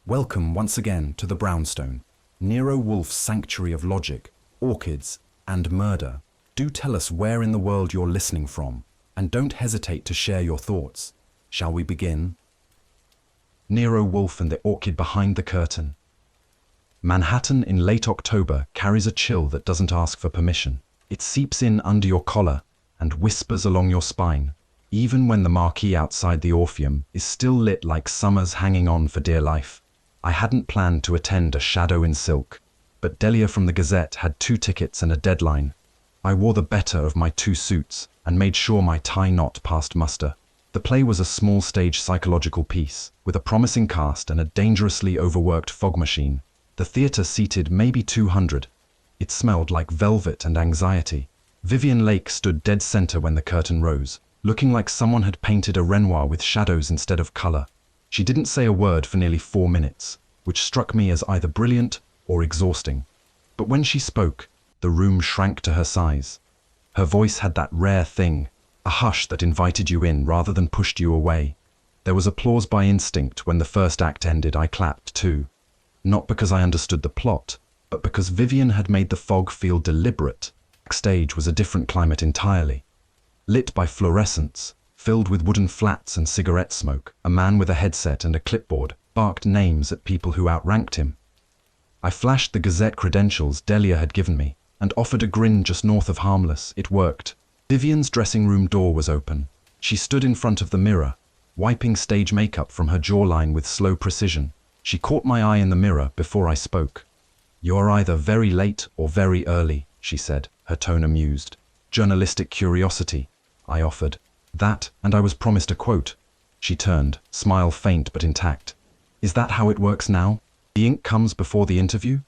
Welcome once again to the Brownstone, Nero Wolfe's sanctuary of logic, orchids, and murder. Do tell us where in the world you're listening from, and don't hesitate to share your thoughts. Shall we begin? Nero Wolfe and the Orchid behind the curtain. Manhattan in late October carries a chill that doesn't ask for permission. It seeps in under your collar and whispers along your spine, even when the marquee outside the Orpheum is still lit like summer's hanging on for dear life. I hadn't planned to attend a shadow in silk, but Delia from the Gazette had 2 tickets and a deadline. I wore the better of my 2 suits and made sure my tie knot passed muster. The play was a small stage psychological piece, with a promising cast and a dangerously overworked fog machine. The theatre seated maybe 200. It smelled like velvet and anxiety. Vivien Lake stood dead center when the curtain rose, looking like someone had painted a Renoir with shadows instead of color. She didn't say a word for nearly 4 minutes, which struck me as either brilliant or exhausting. But when she spoke, the room shrank to her size. Her voice had that rare thing, a hush that invited you in rather than pushed you away. There was applause by instinct when the first act ended. I clapped too. Not because I understood the plot, but because Vivien had made the fog feel deliberate. Backstage was a different climate entirely. Lit by fluorescents, filled with wooden flats and cigarette smoke, a man with a headset and a clipboard barked names at people who outranked him. I flashed the Gazette credentials Delia had given me and offered a grin just north of harmless. It worked. Vivien's dressing room door was open. She stood in front of the mirror, wiping stage makeup from her jawline with slow precision. She caught my eye in the mirror before I spoke. "You're either very late or very early," she said, her tone amused. "Journalistic curiosity," I offered. "That, and I was promised a quote." She turned, smile faint but intact. "Is that how it works now? The ink comes before the interview?"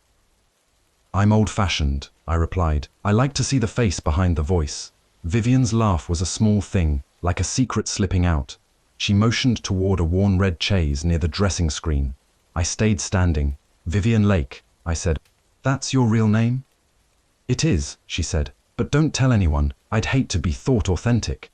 "I'm old-fashioned," I replied. "I like to see the face behind the voice." Vivien's laugh was a small thing, like a secret slipping out. She motioned toward a worn red chaise near the dressing screen. I stayed standing. "Vivien Lake," I said. "That's your real name?" "It is," she said, "but don't tell anyone. I'd hate to be thought authentic."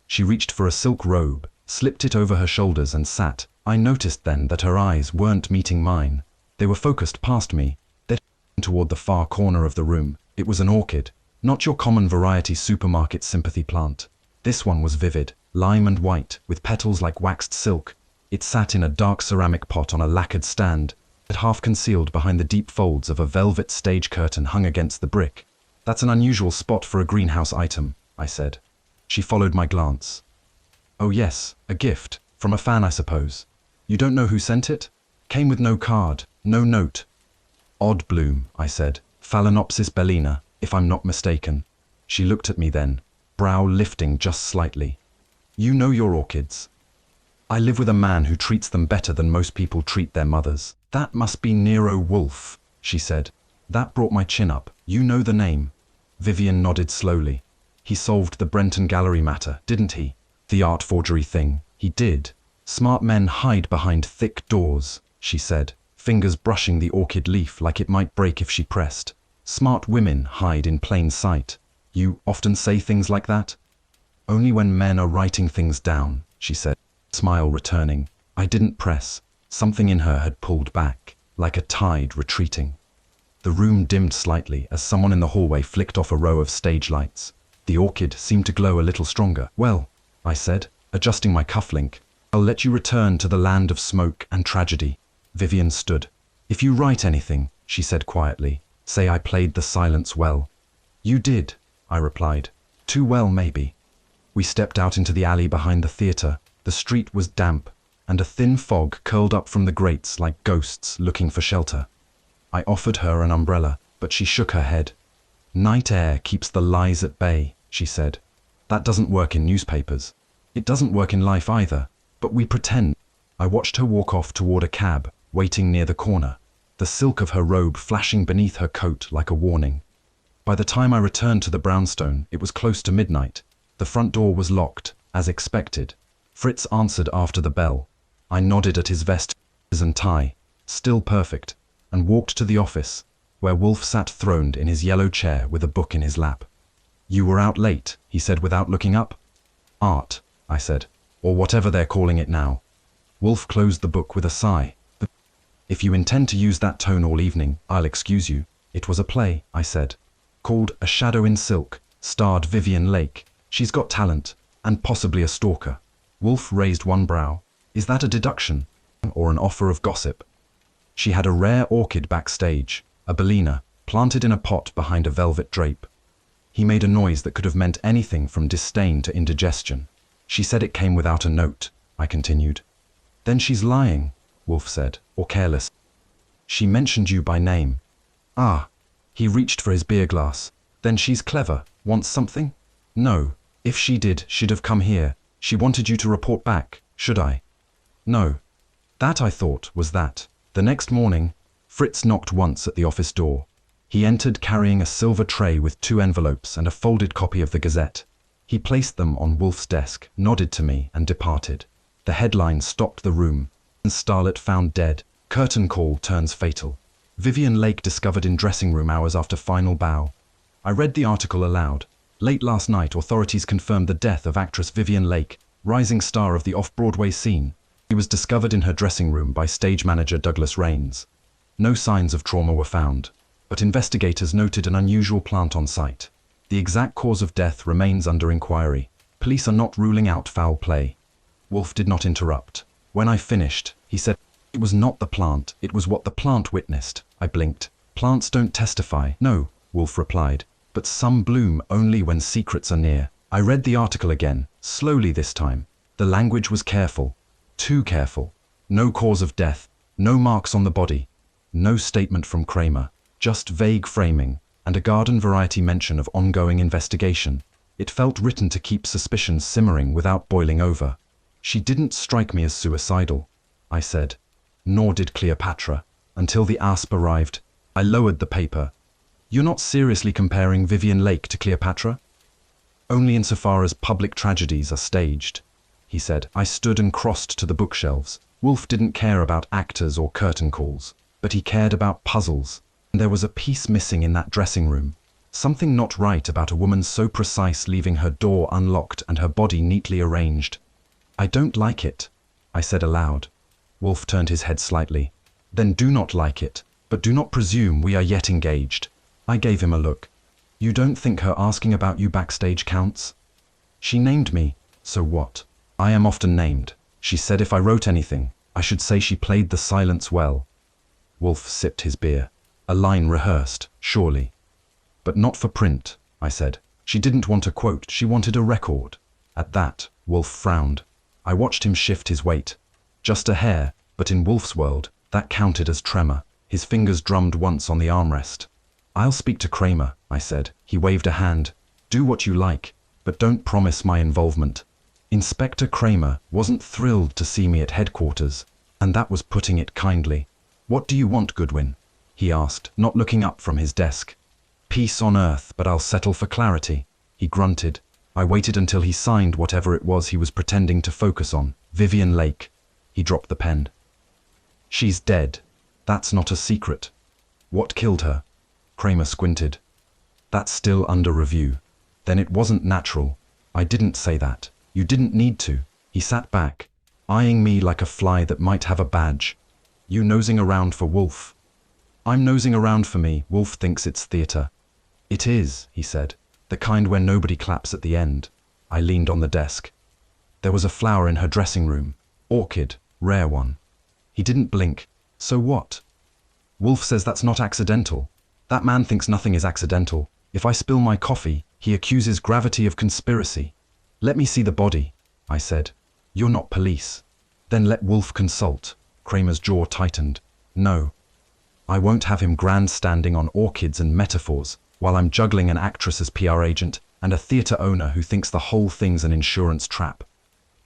She reached for a silk robe, slipped it over her shoulders and sat. I noticed then that her eyes weren't meeting mine. They were focused past me, then toward the far corner of the room. It was an orchid, not your common variety supermarket sympathy plant. This one was vivid, lime and white, with petals like waxed silk. It sat in a dark ceramic pot on a lacquered stand, half concealed behind the deep folds of a velvet stage curtain hung against the brick. "That's an unusual spot for a greenhouse item," I said. She followed my glance. "Oh yes, a gift. From a fan, I suppose. You don't know who sent it? Came with no card, no note." "Odd bloom," I said. "Phalaenopsis bellina, if I'm not mistaken." She looked at me then, brow lifting just slightly. "You know your orchids." "I live with a man who treats them better than most people treat their mothers." "That must be Nero Wolfe," she said. That brought my chin up. "You know the name." Vivien nodded slowly. "He solved the Brenton Gallery matter, didn't he? The art forgery thing. He did. Smart men hide behind thick doors," she said, fingers brushing the orchid leaf like it might break if she pressed. "Smart women hide in plain sight." "You often say things like that?" "Only when men are writing things down," she said, smile returning. I didn't press. Something in her had pulled back, like a tide retreating. The room dimmed slightly as someone in the hallway flicked off a row of stage lights. The orchid seemed to glow a little stronger. "Well," I said, adjusting my cufflink, "I'll let you return to the land of smoke and tragedy." Vivien stood. "If you write anything," she said quietly, "say I played the silence well." "You did," I replied. "Too well, maybe." We stepped out into the alley behind the theatre. The street was damp, and a thin fog curled up from the grates like ghosts looking for shelter. I offered her an umbrella, but she shook her head. "Night air keeps the lies at bay," she said. "That doesn't work in newspapers. It doesn't work in life either, but we pretend." I watched her walk off toward a cab, waiting near the corner, the silk of her robe flashing beneath her coat like a warning. By the time I returned to the brownstone, it was close to midnight. The front door was locked, as expected. Fritz answered after the bell. I nodded at his vest and tie, still perfect, and walked to the office, where Wolfe sat throned in his yellow chair with a book in his lap. "You were out late," he said without looking up. "Art," I said, "or whatever they're calling it now." Wolfe closed the book with a sigh. If you intend to use that tone all evening, I'll excuse you. It was a play, I said, called A Shadow in Silk, starred Vivien Lake. She's got talent, and possibly a stalker. Wolfe raised one brow. Is that a deduction, or an offer of gossip? She had a rare orchid backstage, a bellina, planted in a pot behind a velvet drape. He made a noise that could have meant anything from disdain to indigestion. She said it came without a note, I continued. Then she's lying, Wolfe said, or careless. She mentioned you by name. Ah, he reached for his beer glass. Then she's clever, wants something? No, if she did, she'd have come here. She wanted you to report back, should I? No. That, I thought, was that. The next morning, Fritz knocked once at the office door. He entered carrying a silver tray with 2 envelopes and a folded copy of the Gazette. He placed them on Wolfe's desk, nodded to me, and departed. The headline stopped the room. Starlet found dead. Curtain call turns fatal. Vivien Lake discovered in dressing room hours after final bow. I read the article aloud. Late last night, authorities confirmed the death of actress Vivien Lake, rising star of the off-Broadway scene. She was discovered in her dressing room by stage manager Douglas Rains. No signs of trauma were found, but investigators noted an unusual plant on site. The exact cause of death remains under inquiry. Police are not ruling out foul play. Wolfe did not interrupt. When I finished, he said, it was not the plant, it was what the plant witnessed. I blinked. Plants don't testify. No, Wolfe replied, but some bloom only when secrets are near. I read the article again, slowly this time. The language was careful. Too careful. No cause of death, no marks on the body, no statement from Kramer, just vague framing, and a garden variety mention of ongoing investigation. It felt written to keep suspicions simmering without boiling over. She didn't strike me as suicidal, I said. Nor did Cleopatra. Until the asp arrived, I lowered the paper. You're not seriously comparing Vivien Lake to Cleopatra? Only insofar as public tragedies are staged, he said. I stood and crossed to the bookshelves. Wolfe didn't care about actors or curtain calls, but he cared about puzzles. There was a piece missing in that dressing room. Something not right about a woman so precise, leaving her door unlocked and her body neatly arranged. I don't like it, I said aloud. Wolfe turned his head slightly. Then do not like it, but do not presume we are yet engaged. I gave him a look. You don't think her asking about you backstage counts? She named me, so what? I am often named. She said if I wrote anything, I should say she played the silence well. Wolfe sipped his beer. A line rehearsed, surely. But not for print, I said. She didn't want a quote, she wanted a record. At that, Wolfe frowned. I watched him shift his weight. Just a hair, but in Wolfe's world, that counted as tremor. His fingers drummed once on the armrest. I'll speak to Kramer, I said. He waved a hand. Do what you like, but don't promise my involvement. Inspector Kramer wasn't thrilled to see me at headquarters, and that was putting it kindly. What do you want, Goodwin? He asked, not looking up from his desk. Peace on earth, but I'll settle for clarity, he grunted. I waited until he signed whatever it was he was pretending to focus on. Vivien Lake. He dropped the pen. She's dead. That's not a secret. What killed her? Kramer squinted. That's still under review. Then it wasn't natural. I didn't say that. You didn't need to. He sat back, eyeing me like a fly that might have a badge. You nosing around for Wolfe? I'm nosing around for me. Wolfe thinks it's theatre. It is, he said. The kind where nobody claps at the end. I leaned on the desk. There was a flower in her dressing room. Orchid, rare one. He didn't blink. So what? Wolfe says that's not accidental. That man thinks nothing is accidental. If I spill my coffee, he accuses gravity of conspiracy. Let me see the body, I said. You're not police. Then let Wolfe consult. Kramer's jaw tightened. No. I won't have him grandstanding on orchids and metaphors while I'm juggling an actress's PR agent and a theatre owner who thinks the whole thing's an insurance trap.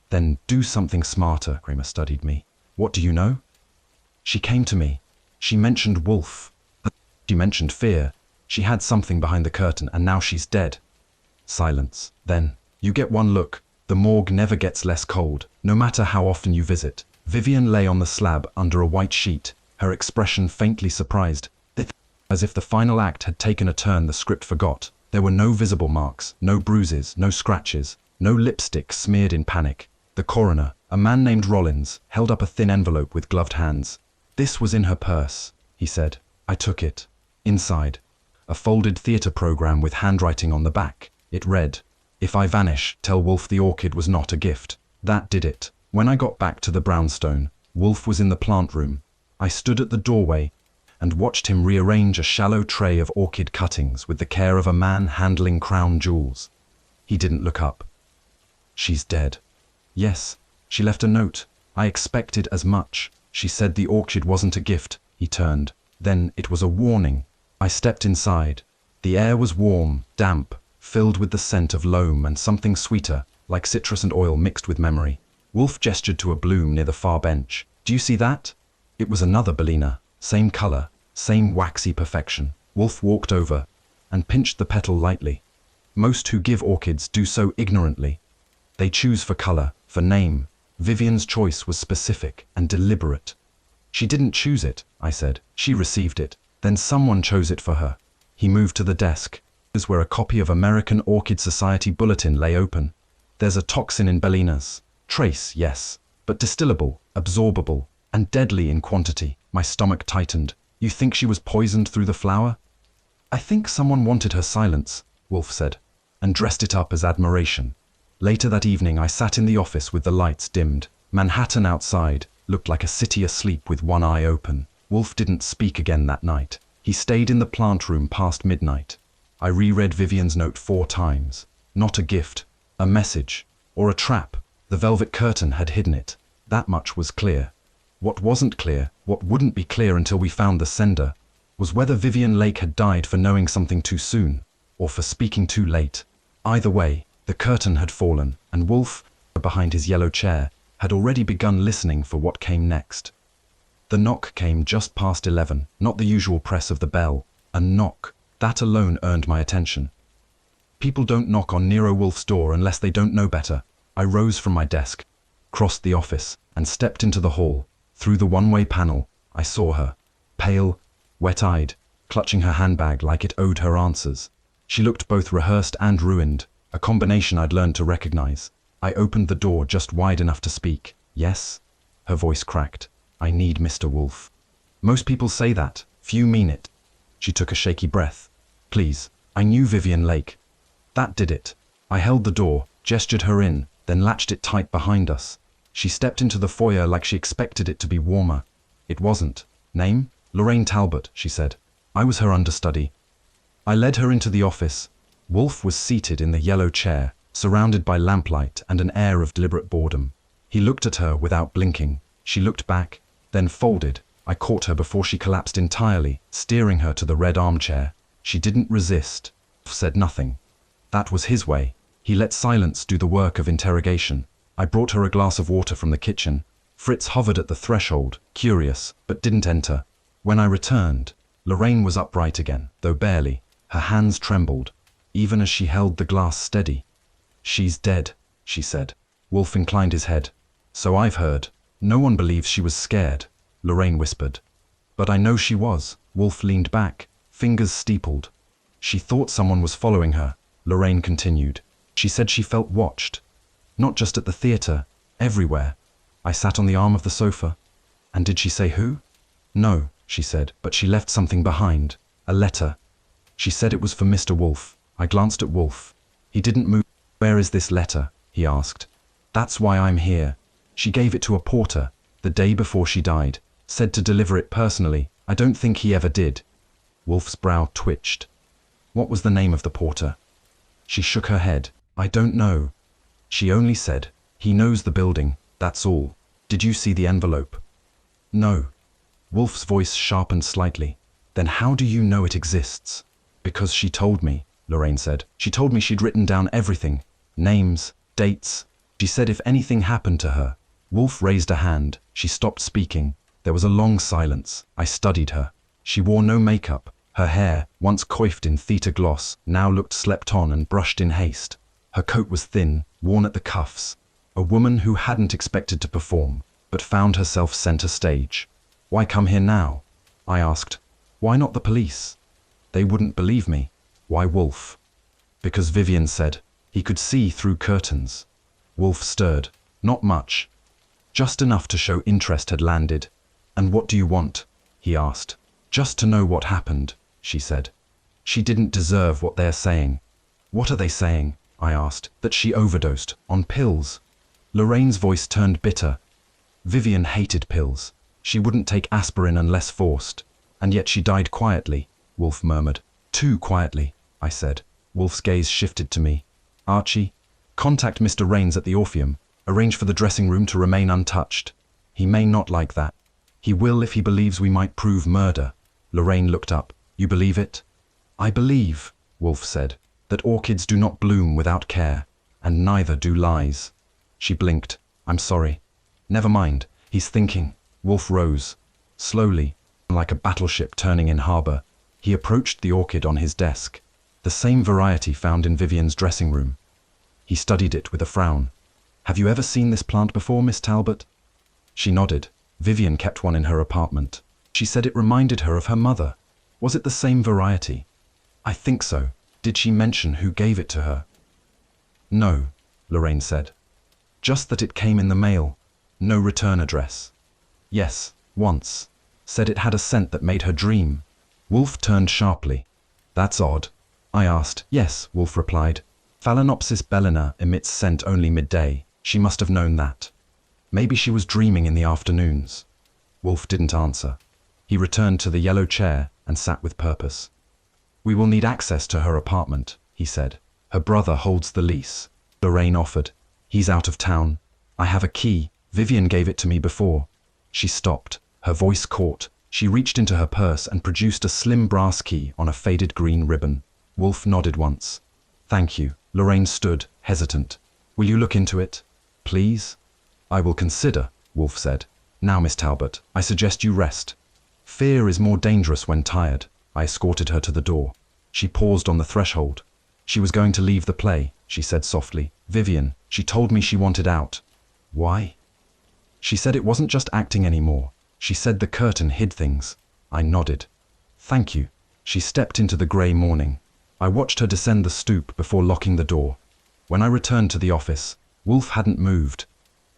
Then do something smarter, Kramer studied me. What do you know? She came to me. She mentioned Wolfe. She mentioned fear. She had something behind the curtain and now she's dead. Silence. Then, you get one look. The morgue never gets less cold, no matter how often you visit. Vivien lay on the slab under a white sheet, her expression faintly surprised, as if the final act had taken a turn the script forgot. There were no visible marks, no bruises, no scratches, no lipstick smeared in panic. The coroner, a man named Rollins, held up a thin envelope with gloved hands. "This was in her purse," he said. I took it. Inside, a folded theatre program with handwriting on the back. It read, "If I vanish, tell Wolfe the orchid was not a gift." That did it. When I got back to the brownstone, Wolfe was in the plant room. I stood at the doorway and watched him rearrange a shallow tray of orchid cuttings with the care of a man handling crown jewels. He didn't look up. "She's dead." "Yes, she left a note. I expected as much. She said the orchid wasn't a gift." He turned. "Then it was a warning." I stepped inside. The air was warm, damp, filled with the scent of loam and something sweeter, like citrus and oil mixed with memory. Wolfe gestured to a bloom near the far bench. "Do you see that?" It was another Bellina. Same color, same waxy perfection. Wolfe walked over and pinched the petal lightly. Most who give orchids do so ignorantly. They choose for color, for name. Vivien's choice was specific and deliberate. "She didn't choose it," I said. "She received it. Then someone chose it for her." He moved to the desk. This where a copy of American Orchid Society bulletin lay open. "There's a toxin in Bellinas. Trace, yes, but distillable, absorbable, and deadly in quantity." My stomach tightened. "You think she was poisoned through the flower?" "I think someone wanted her silence," Wolfe said, and dressed it up as admiration. Later that evening I sat in the office with the lights dimmed. Manhattan outside looked like a city asleep with one eye open. Wolfe didn't speak again that night. He stayed in the plant room past midnight. I reread Vivien's note 4 times. Not a gift, a message, or a trap. The velvet curtain had hidden it. That much was clear. What wasn't clear, what wouldn't be clear until we found the sender, was whether Vivien Lake had died for knowing something too soon, or for speaking too late. Either way, the curtain had fallen, and Wolfe, behind his yellow chair, had already begun listening for what came next. The knock came just past 11, not the usual press of the bell. A knock. That alone earned my attention. People don't knock on Nero Wolfe's door unless they don't know better. I rose from my desk, crossed the office, and stepped into the hall. Through the one-way panel, I saw her, pale, wet-eyed, clutching her handbag like it owed her answers. She looked both rehearsed and ruined, a combination I'd learned to recognize. I opened the door just wide enough to speak. "Yes?" Her voice cracked. "I need Mr. Wolfe." "Most people say that. Few mean it." She took a shaky breath. "Please, I knew Vivien Lake." That did it. I held the door, gestured her in, then latched it tight behind us. She stepped into the foyer like she expected it to be warmer. It wasn't. "Name? Lorraine Talbot," she said. "I was her understudy." I led her into the office. Wolfe was seated in the yellow chair, surrounded by lamplight and an air of deliberate boredom. He looked at her without blinking. She looked back, then folded. I caught her before she collapsed entirely, steering her to the red armchair. She didn't resist, said nothing. That was his way. He let silence do the work of interrogation. I brought her a glass of water from the kitchen. Fritz hovered at the threshold, curious, but didn't enter. When I returned, Lorraine was upright again, though barely. Her hands trembled, even as she held the glass steady. "She's dead," she said. Wolfe inclined his head. "So I've heard. No one believes she was scared," Lorraine whispered. "But I know she was." Wolfe leaned back, fingers steepled. "She thought someone was following her," Lorraine continued. "She said she felt watched. Not just at the theatre, everywhere." I sat on the arm of the sofa. "And did she say who?" "No," she said, "but she left something behind. A letter. She said it was for Mr. Wolfe." I glanced at Wolfe. He didn't move. "Where is this letter?" he asked. "That's why I'm here. She gave it to a porter, the day before she died. Said to deliver it personally. I don't think he ever did." Wolfe's brow twitched. "What was the name of the porter?" She shook her head. "I don't know. She only said, he knows the building, that's all." "Did you see the envelope?" "No." Wolfe's voice sharpened slightly. "Then how do you know it exists?" "Because she told me," Lorraine said. "She told me she'd written down everything. Names, dates. She said if anything happened to her." Wolfe raised a hand. She stopped speaking. There was a long silence. I studied her. She wore no makeup. Her hair, once coiffed in theta gloss, now looked slept on and brushed in haste. Her coat was thin, worn at the cuffs. A woman who hadn't expected to perform, but found herself center stage. "Why come here now?" I asked. "Why not the police?" "They wouldn't believe me." "Why Wolfe?" "Because Vivien said he could see through curtains." Wolfe stirred. Not much. Just enough to show interest had landed. "And what do you want?" he asked. "Just to know what happened," she said. "She didn't deserve what they're saying." "What are they saying?" I asked. "That she overdosed on pills." Lorraine's voice turned bitter. Vivien hated pills. She wouldn't take aspirin unless forced. "And yet she died quietly," Wolfe murmured. "Too quietly," I said. Wolfe's gaze shifted to me. "Archie, contact Mr. Raines at the Orpheum. Arrange for the dressing room to remain untouched. He may not like that. He will if he believes we might prove murder." Lorraine looked up. "You believe it?" "I believe," Wolfe said, "that orchids do not bloom without care, and neither do lies." She blinked. "I'm sorry." "Never mind. He's thinking." Wolfe rose. Slowly, like a battleship turning in harbor, he approached the orchid on his desk, the same variety found in Vivien's dressing room. He studied it with a frown. "Have you ever seen this plant before, Miss Talbot?" She nodded. Vivien kept one in her apartment. She said it reminded her of her mother. Was it the same variety? "I think so." "Did she mention who gave it to her?" "No," Lorraine said. "Just that it came in the mail. No return address." "Yes, once. Said it had a scent that made her dream." Wolfe turned sharply. "That's odd." I asked. "Yes," Wolfe replied. "Phalaenopsis bellina emits scent only midday. She must have known that. Maybe she was dreaming in the afternoons." Wolfe didn't answer. He returned to the yellow chair and sat with purpose. "We will need access to her apartment," he said. "Her brother holds the lease." Lorraine offered. "He's out of town. I have a key. Vivien gave it to me before." She stopped. Her voice caught. She reached into her purse and produced a slim brass key on a faded green ribbon. Wolfe nodded once. "Thank you." Lorraine stood, hesitant. "Will you look into it? Please?" "I will consider," Wolfe said. "Now, Miss Talbot, I suggest you rest. Fear is more dangerous when tired." I escorted her to the door. She paused on the threshold. She was going to leave the play, she said softly. "Vivien, she told me she wanted out." "Why?" "She said it wasn't just acting anymore. She said the curtain hid things." I nodded. "Thank you." She stepped into the grey morning. I watched her descend the stoop before locking the door. When I returned to the office, Wolfe hadn't moved.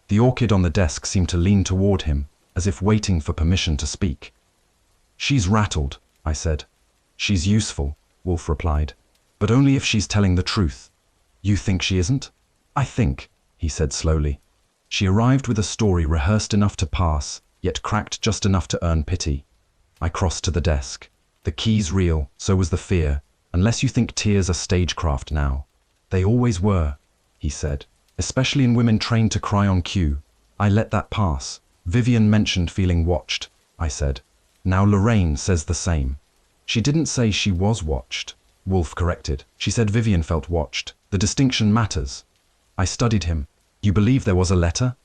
The orchid on the desk seemed to lean toward him, as if waiting for permission to speak. "She's rattled," I said. "She's useful," Wolfe replied. "But only if she's telling the truth." "You think she isn't?" "I think," he said slowly. "She arrived with a story rehearsed enough to pass, yet cracked just enough to earn pity." I crossed to the desk. "The key's real, so was the fear, unless you think tears are stagecraft now." "They always were," he said, "especially in women trained to cry on cue." I let that pass. "Vivien mentioned feeling watched," I said. "Now Lorraine says the same." "She didn't say she was watched," Wolfe corrected. "She said Vivien felt watched. The distinction matters." I studied him. "You believe there was a letter?"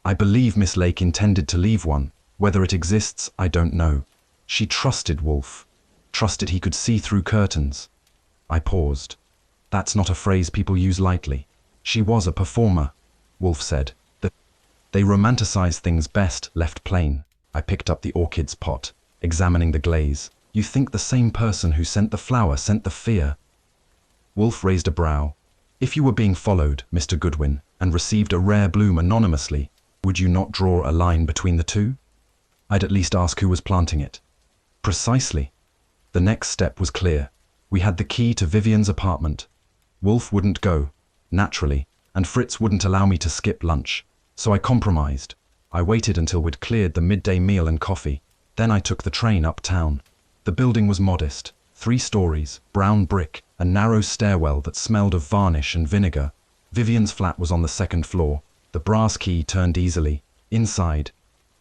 "I believe Miss Lake intended to leave one. Whether it exists, I don't know." She trusted Wolfe. Trusted he could see through curtains. I paused. "That's not a phrase people use lightly." "She was a performer," Wolfe said. "They romanticize things best left plain." I picked up the orchid's pot, examining the glaze. "You think the same person who sent the flower sent the fear?" Wolfe raised a brow. "If you were being followed, Mr. Goodwin, and received a rare bloom anonymously, would you not draw a line between the two?" "I'd at least ask who was planting it." "Precisely." The next step was clear. We had the key to Vivien's apartment. Wolfe wouldn't go, naturally, and Fritz wouldn't allow me to skip lunch. So I compromised. I waited until we'd cleared the midday meal and coffee. Then I took the train uptown. The building was modest. 3 stories, brown brick, a narrow stairwell that smelled of varnish and vinegar. Vivien's flat was on the 2nd floor. The brass key turned easily. Inside,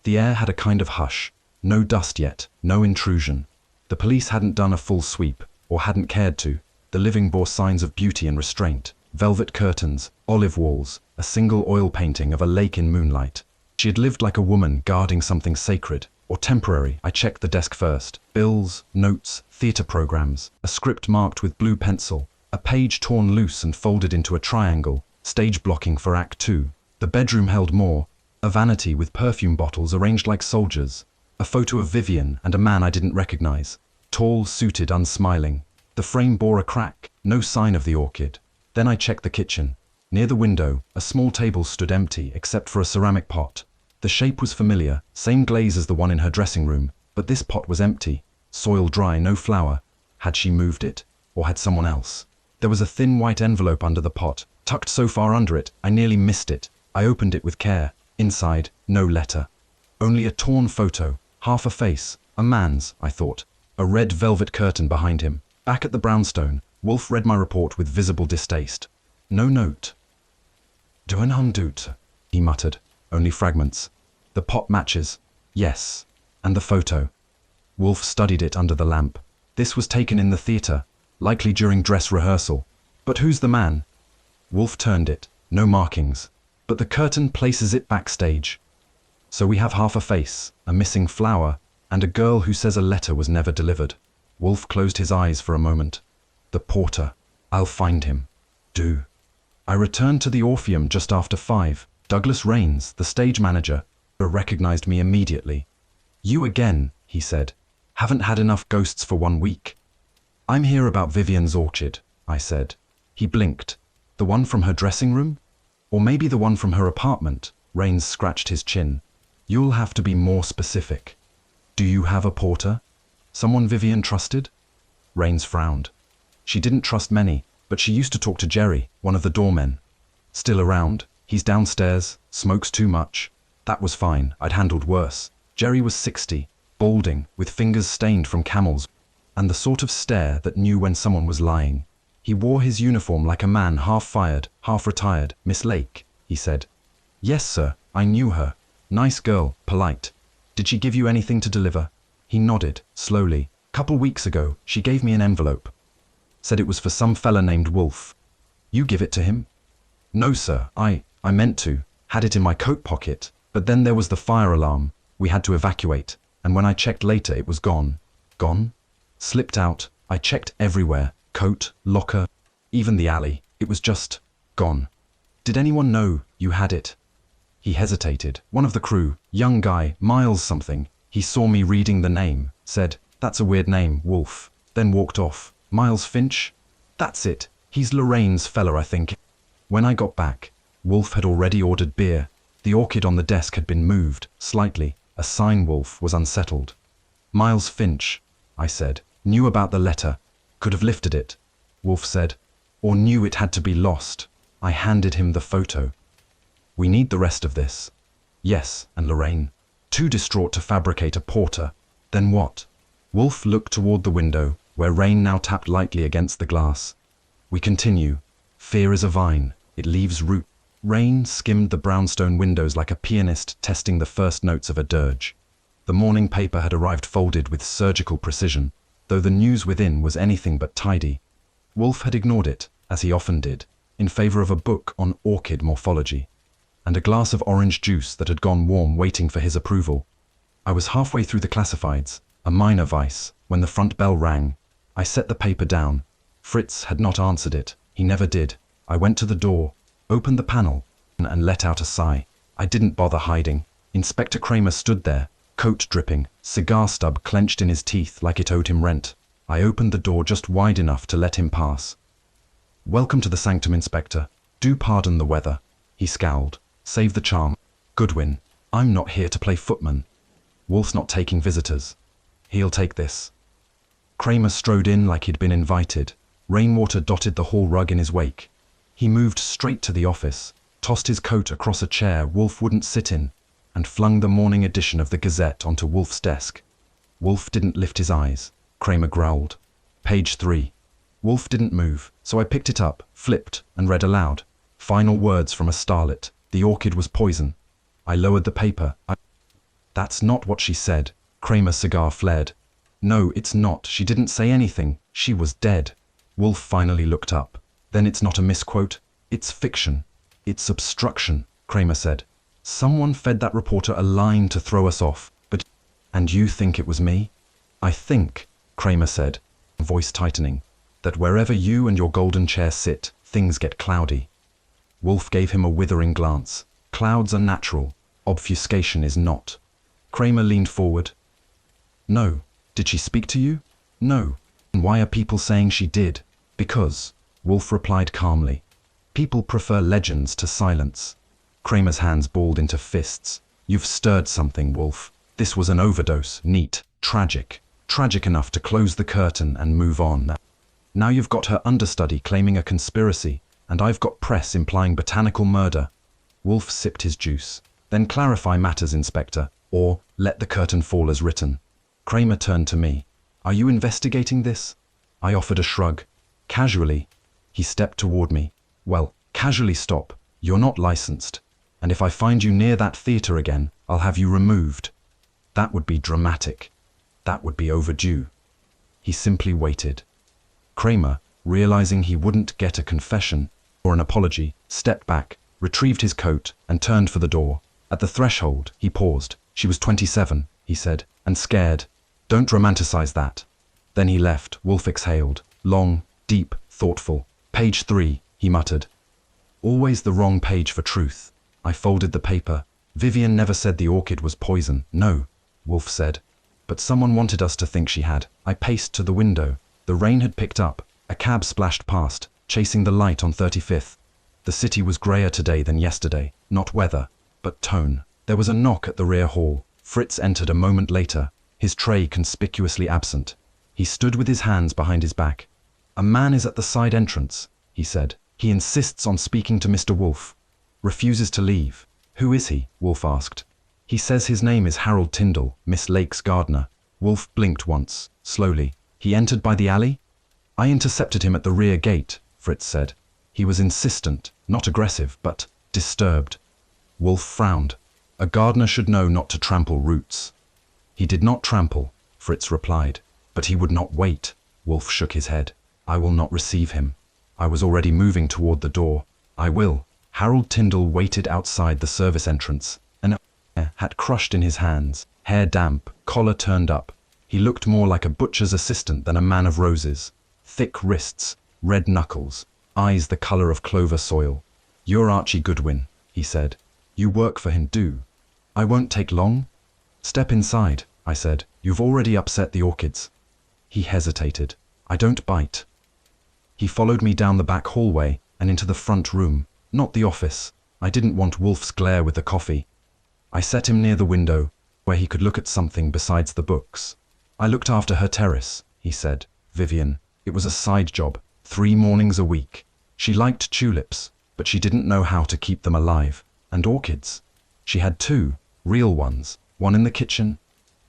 the air had a kind of hush. No dust yet, no intrusion. The police hadn't done a full sweep, or hadn't cared to. The living bore signs of beauty and restraint. Velvet curtains, olive walls, a single oil painting of a lake in moonlight. She had lived like a woman guarding something sacred, or temporary. I checked the desk first. Bills, notes, theatre programs, a script marked with blue pencil, a page torn loose and folded into a triangle, stage blocking for Act 2. The bedroom held more, a vanity with perfume bottles arranged like soldiers, a photo of Vivien and a man I didn't recognize, tall, suited, unsmiling. The frame bore a crack, no sign of the orchid. Then I checked the kitchen. Near the window, a small table stood empty except for a ceramic pot. The shape was familiar, same glaze as the one in her dressing room, but this pot was empty, soil dry, no flower. Had she moved it? Or had someone else? There was a thin white envelope under the pot, tucked so far under it, I nearly missed it. I opened it with care. Inside, no letter. Only a torn photo, half a face, a man's, I thought. A red velvet curtain behind him. Back at the brownstone, Wolfe read my report with visible distaste. No note. "Do an undoot," he muttered. Only fragments. The pot matches. Yes. And the photo. Wolfe studied it under the lamp. This was taken in the theatre, likely during dress rehearsal. But who's the man? Wolfe turned it. No markings. But the curtain places it backstage. So we have half a face, a missing flower, and a girl who says a letter was never delivered. Wolfe closed his eyes for a moment. The porter. I'll find him. Do. I returned to the Orpheum just after 5. Douglas Rains, the stage manager, recognized me immediately. "You again," he said. "Haven't had enough ghosts for 1 week." "I'm here about Vivien's Orchid," I said. He blinked. "The one from her dressing room? Or maybe the one from her apartment?" Rains scratched his chin. "You'll have to be more specific. Do you have a porter? Someone Vivien trusted?" Rains frowned. "She didn't trust many, but she used to talk to Jerry, one of the doormen. Still around. He's downstairs, smokes too much. That was fine, I'd handled worse. Jerry was 60, balding, with fingers stained from camels, and the sort of stare that knew when someone was lying. He wore his uniform like a man half fired, half retired. "Miss Lake," he said. "Yes, sir, I knew her. Nice girl, polite. Did she give you anything to deliver?" He nodded, slowly. "Couple weeks ago, she gave me an envelope. Said it was for some fella named Wolfe. You give it to him?" "No, sir, I meant to. Had it in my coat pocket. But then there was the fire alarm. We had to evacuate. And when I checked later, it was gone." "Gone?" "Slipped out. I checked everywhere. Coat, locker, even the alley. It was just gone." "Did anyone know you had it?" He hesitated. "One of the crew, young guy, Miles something. He saw me reading the name, said, 'That's a weird name, Wolfe,' then walked off. Miles Finch? That's it. He's Lorraine's fella, I think." When I got back, Wolfe had already ordered beer. The orchid on the desk had been moved, slightly. A sign Wolfe was unsettled. "Miles Finch," I said, "knew about the letter. Could have lifted it," Wolfe said. "Or knew it had to be lost." I handed him the photo. "We need the rest of this." "Yes, and Lorraine. Too distraught to fabricate a porter." "Then what?" Wolfe looked toward the window, where rain now tapped lightly against the glass. "We continue. Fear is a vine. It leaves root." Rain skimmed the brownstone windows like a pianist testing the first notes of a dirge. The morning paper had arrived folded with surgical precision, though the news within was anything but tidy. Wolfe had ignored it, as he often did, in favor of a book on orchid morphology, and a glass of orange juice that had gone warm waiting for his approval. I was halfway through the classifieds, a minor vice, when the front bell rang. I set the paper down. Fritz had not answered it. He never did. I went to the door, opened the panel, and let out a sigh. I didn't bother hiding. Inspector Kramer stood there, coat dripping, cigar stub clenched in his teeth like it owed him rent. I opened the door just wide enough to let him pass. "Welcome to the sanctum, Inspector. Do pardon the weather." He scowled. "Save the charm. Goodwin, I'm not here to play footman. Wolfe's not taking visitors. He'll take this." Kramer strode in like he'd been invited. Rainwater dotted the hall rug in his wake. He moved straight to the office, tossed his coat across a chair Wolfe wouldn't sit in, and flung the morning edition of the Gazette onto Wolfe's desk. Wolfe didn't lift his eyes. Kramer growled. "Page 3. Wolfe didn't move, so I picked it up, flipped, and read aloud. Final words from a starlet. The orchid was poison. I lowered the paper. "That's not what she said." Kramer's cigar flared. "No, it's not. She didn't say anything. She was dead." Wolfe finally looked up. "Then it's not a misquote. It's fiction. It's obstruction," Kramer said. "Someone fed that reporter a line to throw us off, but—" "And you think it was me?" "I think," Kramer said, voice tightening, "that wherever you and your golden chair sit, things get cloudy." Wolfe gave him a withering glance. "Clouds are natural. Obfuscation is not." Kramer leaned forward. "No. Did she speak to you?" "No." "And why are people saying she did?" "Because," Wolfe replied calmly, "people prefer legends to silence." Kramer's hands balled into fists. You've stirred something, Wolfe. This was an overdose. Neat. Tragic. Tragic enough to close the curtain and move on. Now you've got her understudy claiming a conspiracy, and I've got press implying botanical murder. Wolfe sipped his juice. Then clarify matters, Inspector, or let the curtain fall as written. Kramer turned to me. Are you investigating this? I offered a shrug. Casually. He stepped toward me. Well, casually stop. You're not licensed. And if I find you near that theater again, I'll have you removed. That would be dramatic. That would be overdue. He simply waited. Kramer, realizing he wouldn't get a confession or an apology, stepped back, retrieved his coat, and turned for the door. At the threshold, he paused. She was 27, he said, and scared. Don't romanticize that. Then he left. Wolfe exhaled. Long, deep, thoughtful. Page 3, he muttered. Always the wrong page for truth. I folded the paper. Vivien never said the orchid was poison. No, Wolfe said. But someone wanted us to think she had. I paced to the window. The rain had picked up. A cab splashed past, chasing the light on 35th. The city was greyer today than yesterday. Not weather, but tone. There was a knock at the rear hall. Fritz entered a moment later, his tray conspicuously absent. He stood with his hands behind his back. A man is at the side entrance, he said. He insists on speaking to Mr. Wolfe. Refuses to leave. Who is he? Wolfe asked. He says his name is Harold Tyndall, Miss Lake's gardener. Wolfe blinked once, slowly. He entered by the alley? I intercepted him at the rear gate, Fritz said. He was insistent, not aggressive, but disturbed. Wolfe frowned. A gardener should know not to trample roots. He did not trample, Fritz replied. But he would not wait. Wolfe shook his head. I will not receive him. I was already moving toward the door. I will. Harold Tyndall waited outside the service entrance, an hat crushed in his hands, hair damp, collar turned up. He looked more like a butcher's assistant than a man of roses. Thick wrists, red knuckles, eyes the color of clover soil. You're Archie Goodwin, he said. You work for him, do? I won't take long. Step inside, I said. You've already upset the orchids. He hesitated. I don't bite. He followed me down the back hallway and into the front room, not the office. I didn't want Wolfe's glare with the coffee. I set him near the window, where he could look at something besides the books. I looked after her terrace, he said. Vivien, it was a side job, 3 mornings a week. She liked tulips, but she didn't know how to keep them alive. And orchids. She had 2, real ones, one in the kitchen,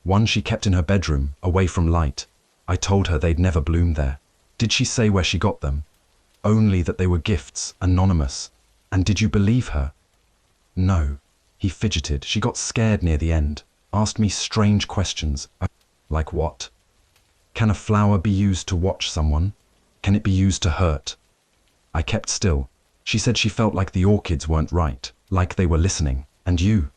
one she kept in her bedroom, away from light. I told her they'd never bloom there. Did she say where she got them? Only that they were gifts, anonymous. And did you believe her? No. He fidgeted. She got scared near the end, asked me strange questions. Like what? Can a flower be used to watch someone? Can it be used to hurt? I kept still. She said she felt like the orchids weren't right, like they were listening. And you?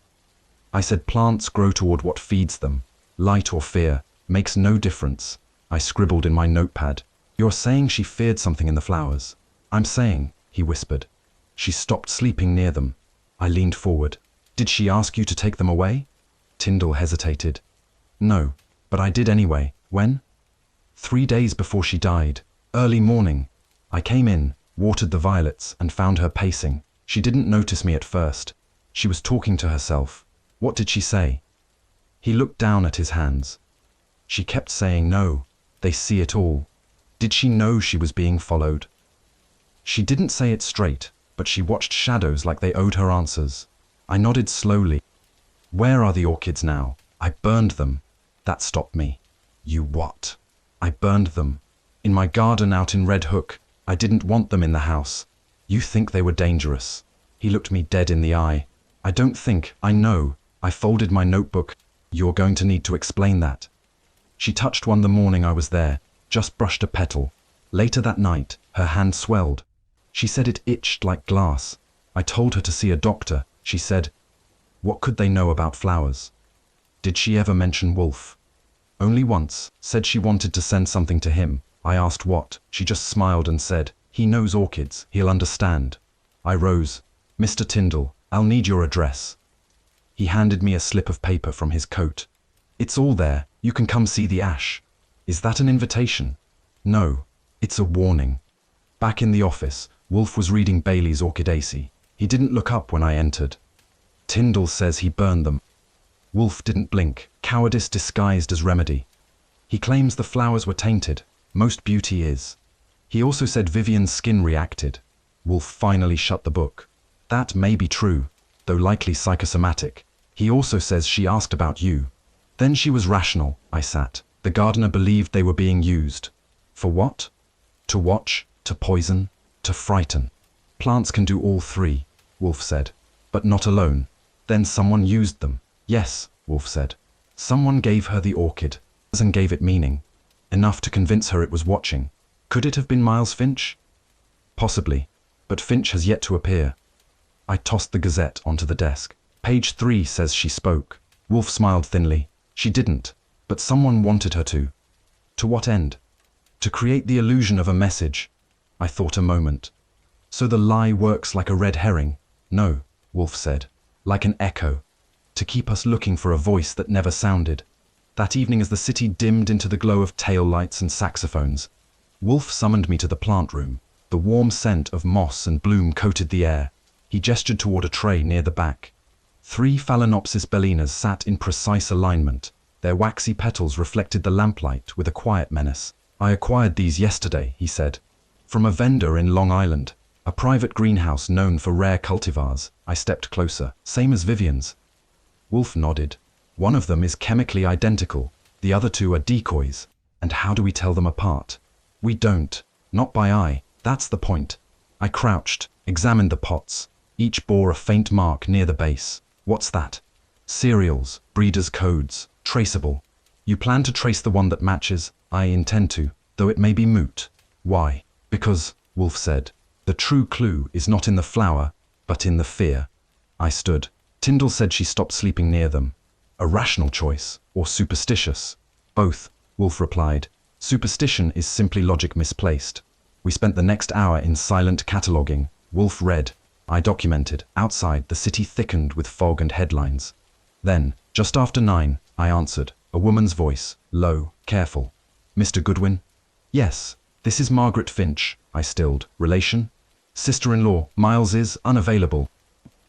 I said plants grow toward what feeds them. Light or fear makes no difference. I scribbled in my notepad. You're saying she feared something in the flowers. I'm saying, he whispered. She stopped sleeping near them. I leaned forward. Did she ask you to take them away? Tyndall hesitated. No, but I did anyway. When? 3 days before she died. Early morning. I came in, watered the violets, and found her pacing. She didn't notice me at first. She was talking to herself. What did she say? He looked down at his hands. She kept saying no. They see it all. Did she know she was being followed? She didn't say it straight, but she watched shadows like they owed her answers. I nodded slowly. Where are the orchids now? I burned them. That stopped me. You what? I burned them. In my garden out in Red Hook. I didn't want them in the house. You think they were dangerous. He looked me dead in the eye. I don't think, I know. I folded my notebook. You're going to need to explain that. She touched one the morning I was there, just brushed a petal. Later that night, her hand swelled. She said it itched like glass. I told her to see a doctor. She said, what could they know about flowers? Did she ever mention Wolfe? Only once, said she wanted to send something to him. I asked what. She just smiled and said, he knows orchids, he'll understand. I rose. Mr. Tyndall, I'll need your address. He handed me a slip of paper from his coat. It's all there. You can come see the ash. Is that an invitation? No, it's a warning. Back in the office, Wolfe was reading Bailey's Orchidaceae. He didn't look up when I entered. Tyndall says he burned them. Wolfe didn't blink, cowardice disguised as remedy. He claims the flowers were tainted. Most beauty is. He also said Vivien's skin reacted. Wolfe finally shut the book. That may be true, though likely psychosomatic. He also says she asked about you. Then she was rational, I sat. The gardener believed they were being used. For what? To watch, to poison, to frighten. Plants can do all three, Wolfe said. But not alone. Then someone used them. Yes, Wolfe said. Someone gave her the orchid, and gave it meaning. Enough to convince her it was watching. Could it have been Miles Finch? Possibly, but Finch has yet to appear. I tossed the Gazette onto the desk. Page 3 says she spoke. Wolfe smiled thinly. She didn't, but someone wanted her to. To what end? To create the illusion of a message. I thought a moment. So the lie works like a red herring? No, Wolfe said. Like an echo. To keep us looking for a voice that never sounded. That evening as the city dimmed into the glow of tail lights and saxophones, Wolfe summoned me to the plant room. The warm scent of moss and bloom coated the air. He gestured toward a tray near the back. 3 Phalaenopsis bellinas sat in precise alignment. Their waxy petals reflected the lamplight with a quiet menace. I acquired these yesterday, he said, from a vendor in Long Island, a private greenhouse known for rare cultivars. I stepped closer. Same as Vivien's. Wolfe nodded. One of them is chemically identical. The other 2 are decoys. And how do we tell them apart? We don't. Not by eye. That's the point. I crouched, examined the pots. Each bore a faint mark near the base. What's that? Serials, breeders' codes, traceable. You plan to trace the one that matches? I intend to, though it may be moot. Why? Because, Wolfe said, the true clue is not in the flower, but in the fear. I stood. Tyndall said she stopped sleeping near them. A rational choice, or superstitious? Both, Wolfe replied. Superstition is simply logic misplaced. We spent the next hour in silent cataloguing. Wolfe read. I documented. Outside, the city thickened with fog and headlines. Then, just after 9, I answered. A woman's voice, low, careful. Mr. Goodwin? Yes, this is Margaret Finch, I stilled. Relation? Sister-in-law. Miles is unavailable.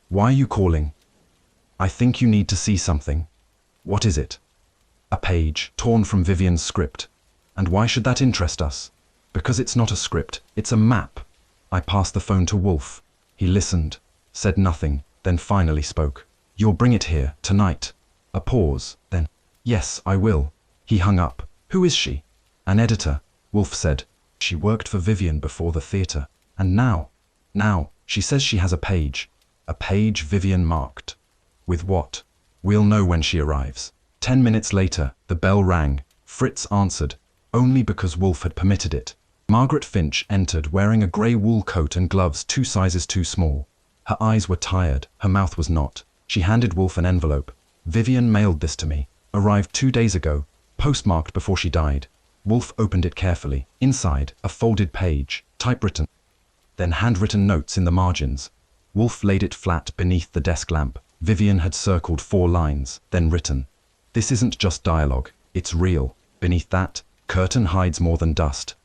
Why are you calling? I think you need to see something. What is it? A page, torn from Vivien's script. And why should that interest us? Because it's not a script, it's a map. I passed the phone to Wolfe. He listened, said nothing, then finally spoke. You'll bring it here, tonight. A pause, then. Yes, I will. He hung up. Who is she? An editor, Wolfe said. She worked for Vivien before the theatre. And now, she says she has a page. A page Vivien marked. With what? We'll know when she arrives. 10 minutes later, the bell rang. Fritz answered, only because Wolfe had permitted it. Margaret Finch entered wearing a grey wool coat and gloves 2 sizes too small. Her eyes were tired, her mouth was not. She handed Wolfe an envelope. Vivien mailed this to me. Arrived 2 days ago, postmarked before she died. Wolfe opened it carefully. Inside, a folded page, typewritten. Then handwritten notes in the margins. Wolfe laid it flat beneath the desk lamp. Vivien had circled 4 lines, then written. This isn't just dialogue, it's real. Beneath that, curtain hides more than dust.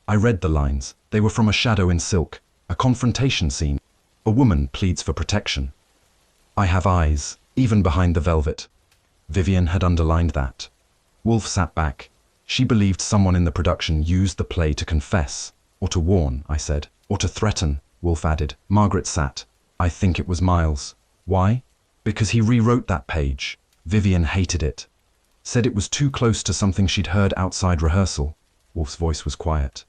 I read the lines. They were from A Shadow in Silk, a confrontation scene. A woman pleads for protection. I have eyes, even behind the velvet. Vivien had underlined that. Wolfe sat back. She believed someone in the production used the play to confess, or to warn, I said, or to threaten, Wolfe added. Margaret sat. I think it was Miles. Why? Because he rewrote that page. Vivien hated it. Said it was too close to something she'd heard outside rehearsal. Wolfe's voice was quiet.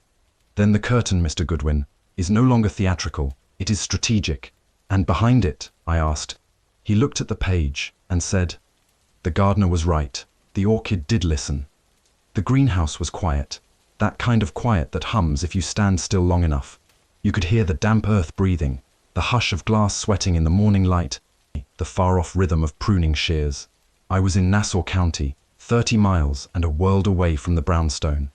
Then the curtain, Mr. Goodwin, is no longer theatrical. It is strategic. And behind it, I asked. He looked at the page and said, the gardener was right. The orchid did listen. The greenhouse was quiet. That kind of quiet that hums if you stand still long enough. You could hear the damp earth breathing, the hush of glass sweating in the morning light, the far-off rhythm of pruning shears. I was in Nassau County, 30 miles and a world away from the brownstone.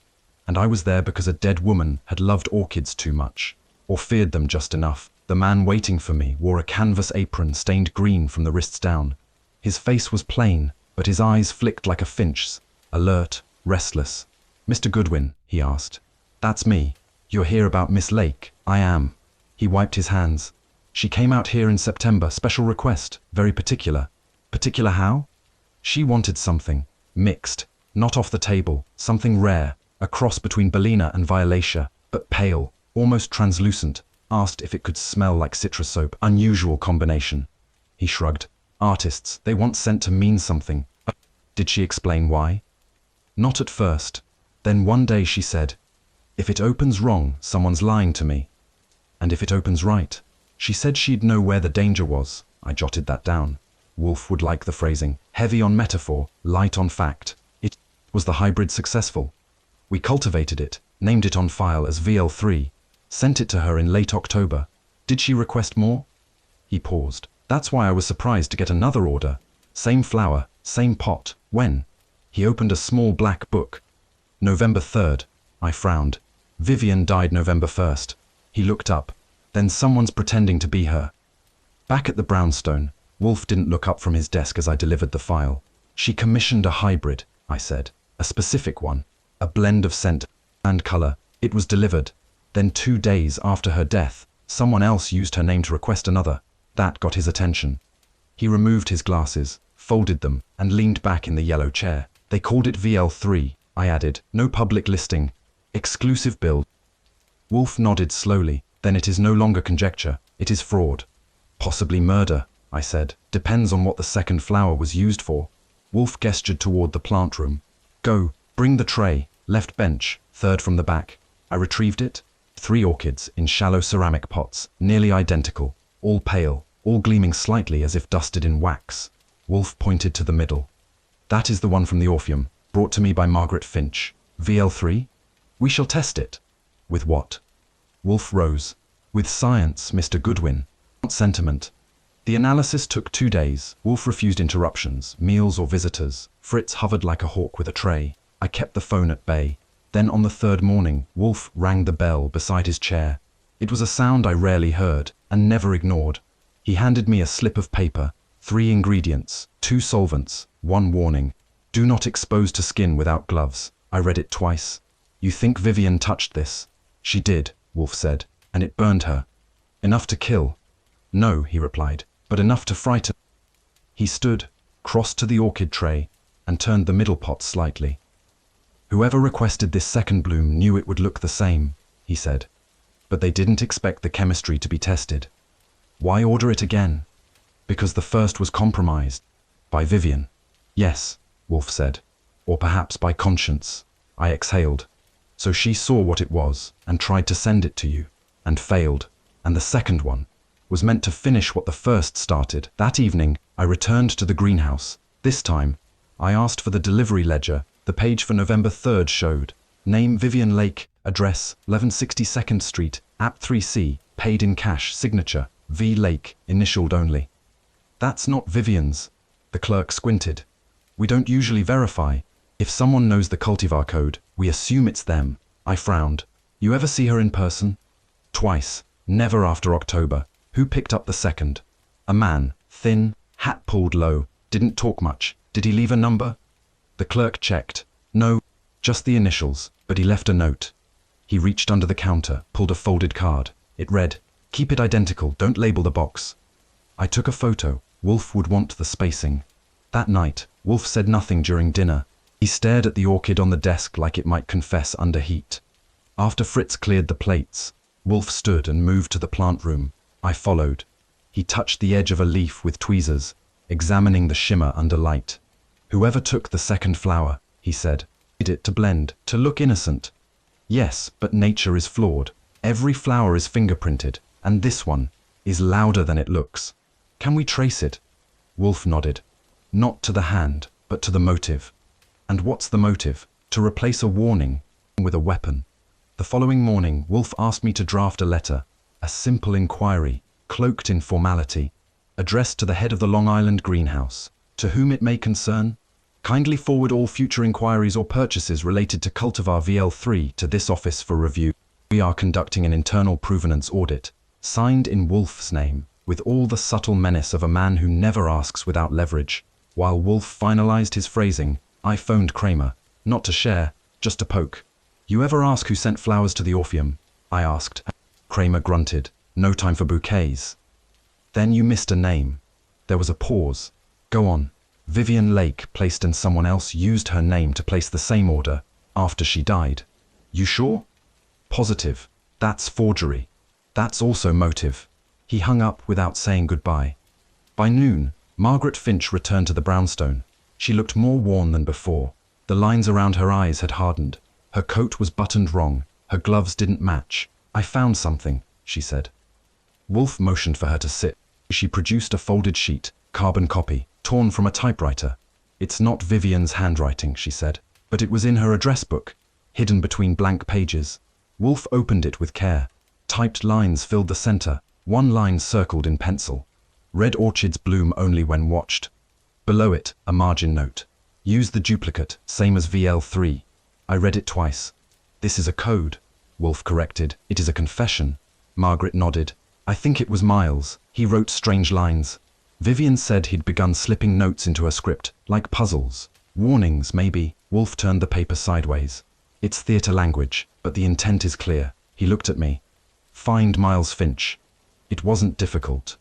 And I was there because a dead woman had loved orchids too much, or feared them just enough. The man waiting for me wore a canvas apron stained green from the wrists down. His face was plain, but his eyes flicked like a finch's, alert, restless. Mr. Goodwin, he asked. That's me. You're here about Miss Lake. I am. He wiped his hands. She came out here in September, special request, very particular. Particular how? She wanted something mixed, not off the table, something rare, a cross between Bellina and Violacea, but pale, almost translucent, asked if it could smell like citrus soap. Unusual combination. He shrugged. Artists, they want scent to mean something. Did she explain why? Not at first. Then one day she said, if it opens wrong, someone's lying to me. And if it opens right, she said she'd know where the danger was. I jotted that down. Wolfe would like the phrasing. Heavy on metaphor, light on fact. It was the hybrid successful. We cultivated it, named it on file as VL3, sent it to her in late October. Did she request more? He paused. That's why I was surprised to get another order. Same flower, same pot. When? He opened a small black book. November 3rd. I frowned. Vivien died November 1st. He looked up. Then someone's pretending to be her. Back at the brownstone, Wolfe didn't look up from his desk as I delivered the file. She commissioned a hybrid, I said. A specific one. A blend of scent and color. It was delivered. Then 2 days after her death, someone else used her name to request another. That got his attention. He removed his glasses, folded them, and leaned back in the yellow chair. They called it VL3, I added. No public listing. Exclusive build. Wolfe nodded slowly. Then it is no longer conjecture. It is fraud. Possibly murder, I said. Depends on what the second flower was used for. Wolfe gestured toward the plant room. Go, bring the tray. Left bench, third from the back. I retrieved it. 3 orchids in shallow ceramic pots, nearly identical, all pale, all gleaming slightly as if dusted in wax. Wolfe pointed to the middle. That is the one from the Orpheum, brought to me by Margaret Finch. VL3? We shall test it. With what? Wolfe rose. With science, Mr. Goodwin. Not sentiment. The analysis took 2 days. Wolfe refused interruptions, meals or visitors. Fritz hovered like a hawk with a tray. I kept the phone at bay. Then on the 3rd morning, Wolfe rang the bell beside his chair. It was a sound I rarely heard, and never ignored. He handed me a slip of paper. 3 ingredients, 2 solvents, 1 warning. Do not expose to skin without gloves. I read it twice. You think Vivien touched this? She did, Wolfe said, and it burned her. Enough to kill. No, he replied, but enough to frighten. He stood, crossed to the orchid tray, and turned the middle pot slightly. Whoever requested this second bloom knew it would look the same, he said. But they didn't expect the chemistry to be tested. Why order it again? Because the first was compromised. By Vivien. Yes, Wolfe said. Or perhaps by conscience. I exhaled. So she saw what it was, and tried to send it to you, and failed. And the second one was meant to finish what the first started. That evening, I returned to the greenhouse. This time, I asked for the delivery ledger. The page for November 3rd showed. Name Vivien Lake, address 1162nd Street, App 3C, paid in cash, signature, V. Lake, initialed only. That's not Vivien's. The clerk squinted. We don't usually verify. If someone knows the cultivar code, we assume it's them. I frowned. You ever see her in person? Twice. Never after October. Who picked up the second? A man, thin, hat pulled low, didn't talk much. Did he leave a number? The clerk checked. No, just the initials, but he left a note. He reached under the counter, pulled a folded card. It read, keep it identical, don't label the box. I took a photo. Wolfe would want the spacing. That night, Wolfe said nothing during dinner. He stared at the orchid on the desk like it might confess under heat. After Fritz cleared the plates, Wolfe stood and moved to the plant room. I followed. He touched the edge of a leaf with tweezers, examining the shimmer under light. Whoever took the second flower, he said, did it to blend, to look innocent. Yes, but nature is flawed. Every flower is fingerprinted, and this one is louder than it looks. Can we trace it? Wolfe nodded. Not to the hand, but to the motive. And what's the motive? To replace a warning with a weapon. The following morning, Wolfe asked me to draft a letter, a simple inquiry, cloaked in formality, addressed to the head of the Long Island greenhouse. To whom it may concern, kindly forward all future inquiries or purchases related to cultivar VL3 to this office for review. We are conducting an internal provenance audit, signed in Wolfe's name, with all the subtle menace of a man who never asks without leverage. While Wolfe finalized his phrasing, I phoned Kramer, not to share, just to poke. You ever ask who sent flowers to the Orpheum? I asked. Kramer grunted. No time for bouquets. Then you missed a name. There was a pause. Go on. Vivien Lake placed and someone else used her name to place the same order after she died. You sure? Positive. That's forgery. That's also motive. He hung up without saying goodbye. By noon, Margaret Finch returned to the brownstone. She looked more worn than before. The lines around her eyes had hardened. Her coat was buttoned wrong. Her gloves didn't match. I found something, she said. Wolfe motioned for her to sit. She produced a folded sheet, carbon copy, torn from a typewriter. It's not Vivien's handwriting, she said, but it was in her address book, hidden between blank pages. Wolfe opened it with care. Typed lines filled the center, one line circled in pencil. Red orchids bloom only when watched. Below it, a margin note. Use the duplicate, same as VL3. I read it twice. This is a code, Wolfe corrected. It is a confession. Margaret nodded. I think it was Miles. He wrote strange lines. Vivien said he'd begun slipping notes into her script, like puzzles. Warnings, maybe. Wolfe turned the paper sideways. It's theatre language, but the intent is clear. He looked at me. Find Miles Finch. It wasn't difficult.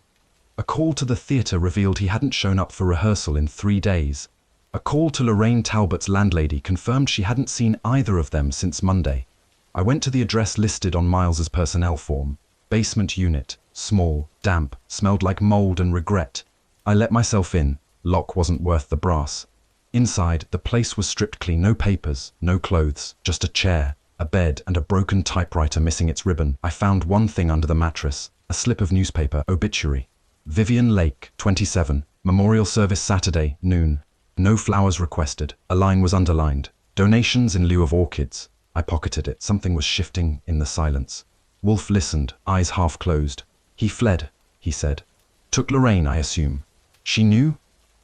A call to the theatre revealed he hadn't shown up for rehearsal in 3 days. A call to Lorraine Talbot's landlady confirmed she hadn't seen either of them since Monday. I went to the address listed on Miles's personnel form. Basement unit, small, damp, smelled like mold and regret. I let myself in. Lock wasn't worth the brass. Inside, the place was stripped clean, no papers, no clothes, just a chair, a bed, and a broken typewriter missing its ribbon. I found one thing under the mattress, a slip of newspaper, obituary. Vivien Lake, 27, memorial service Saturday, noon. No flowers requested. A line was underlined. Donations in lieu of orchids. I pocketed it. Something was shifting in the silence. Wolfe listened, eyes half closed. He fled, he said. Took Lorraine, I assume. She knew?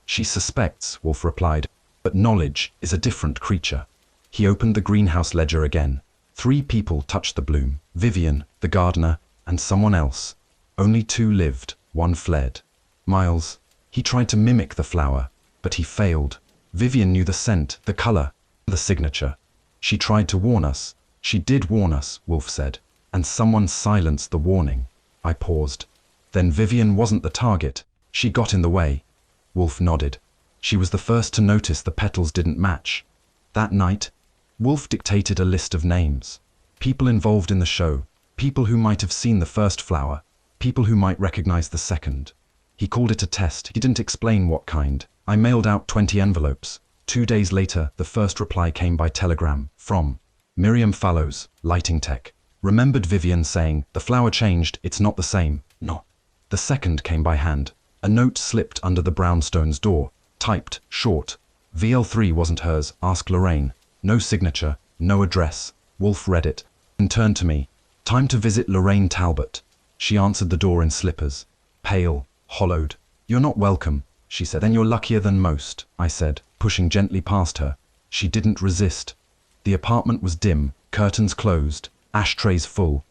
She suspects, Wolfe replied. But knowledge is a different creature. He opened the greenhouse ledger again. 3 people touched the bloom. Vivien, the gardener, and someone else. Only 2 lived, 1 fled. Miles. He tried to mimic the flower, but he failed. Vivien knew the scent, the color, the signature. She tried to warn us. She did warn us, Wolfe said. And someone silenced the warning. I paused. Then Vivien wasn't the target. She got in the way. Wolfe nodded. She was the first to notice the petals didn't match. That night, Wolfe dictated a list of names. People involved in the show. People who might have seen the first flower. People who might recognize the second. He called it a test. He didn't explain what kind. I mailed out 20 envelopes. 2 days later, the first reply came by telegram, from Miriam Fallows, lighting tech. Remembered Vivien saying, the flower changed, it's not the same. No. The second came by hand. A note slipped under the brownstone's door, typed, short. VL3 wasn't hers, ask Lorraine. No signature, no address. Wolfe read it, and turned to me. Time to visit Lorraine Talbot. She answered the door in slippers. Pale, hollowed. You're not welcome, she said. Then you're luckier than most, I said, pushing gently past her. She didn't resist. The apartment was dim, curtains closed, ashtrays full.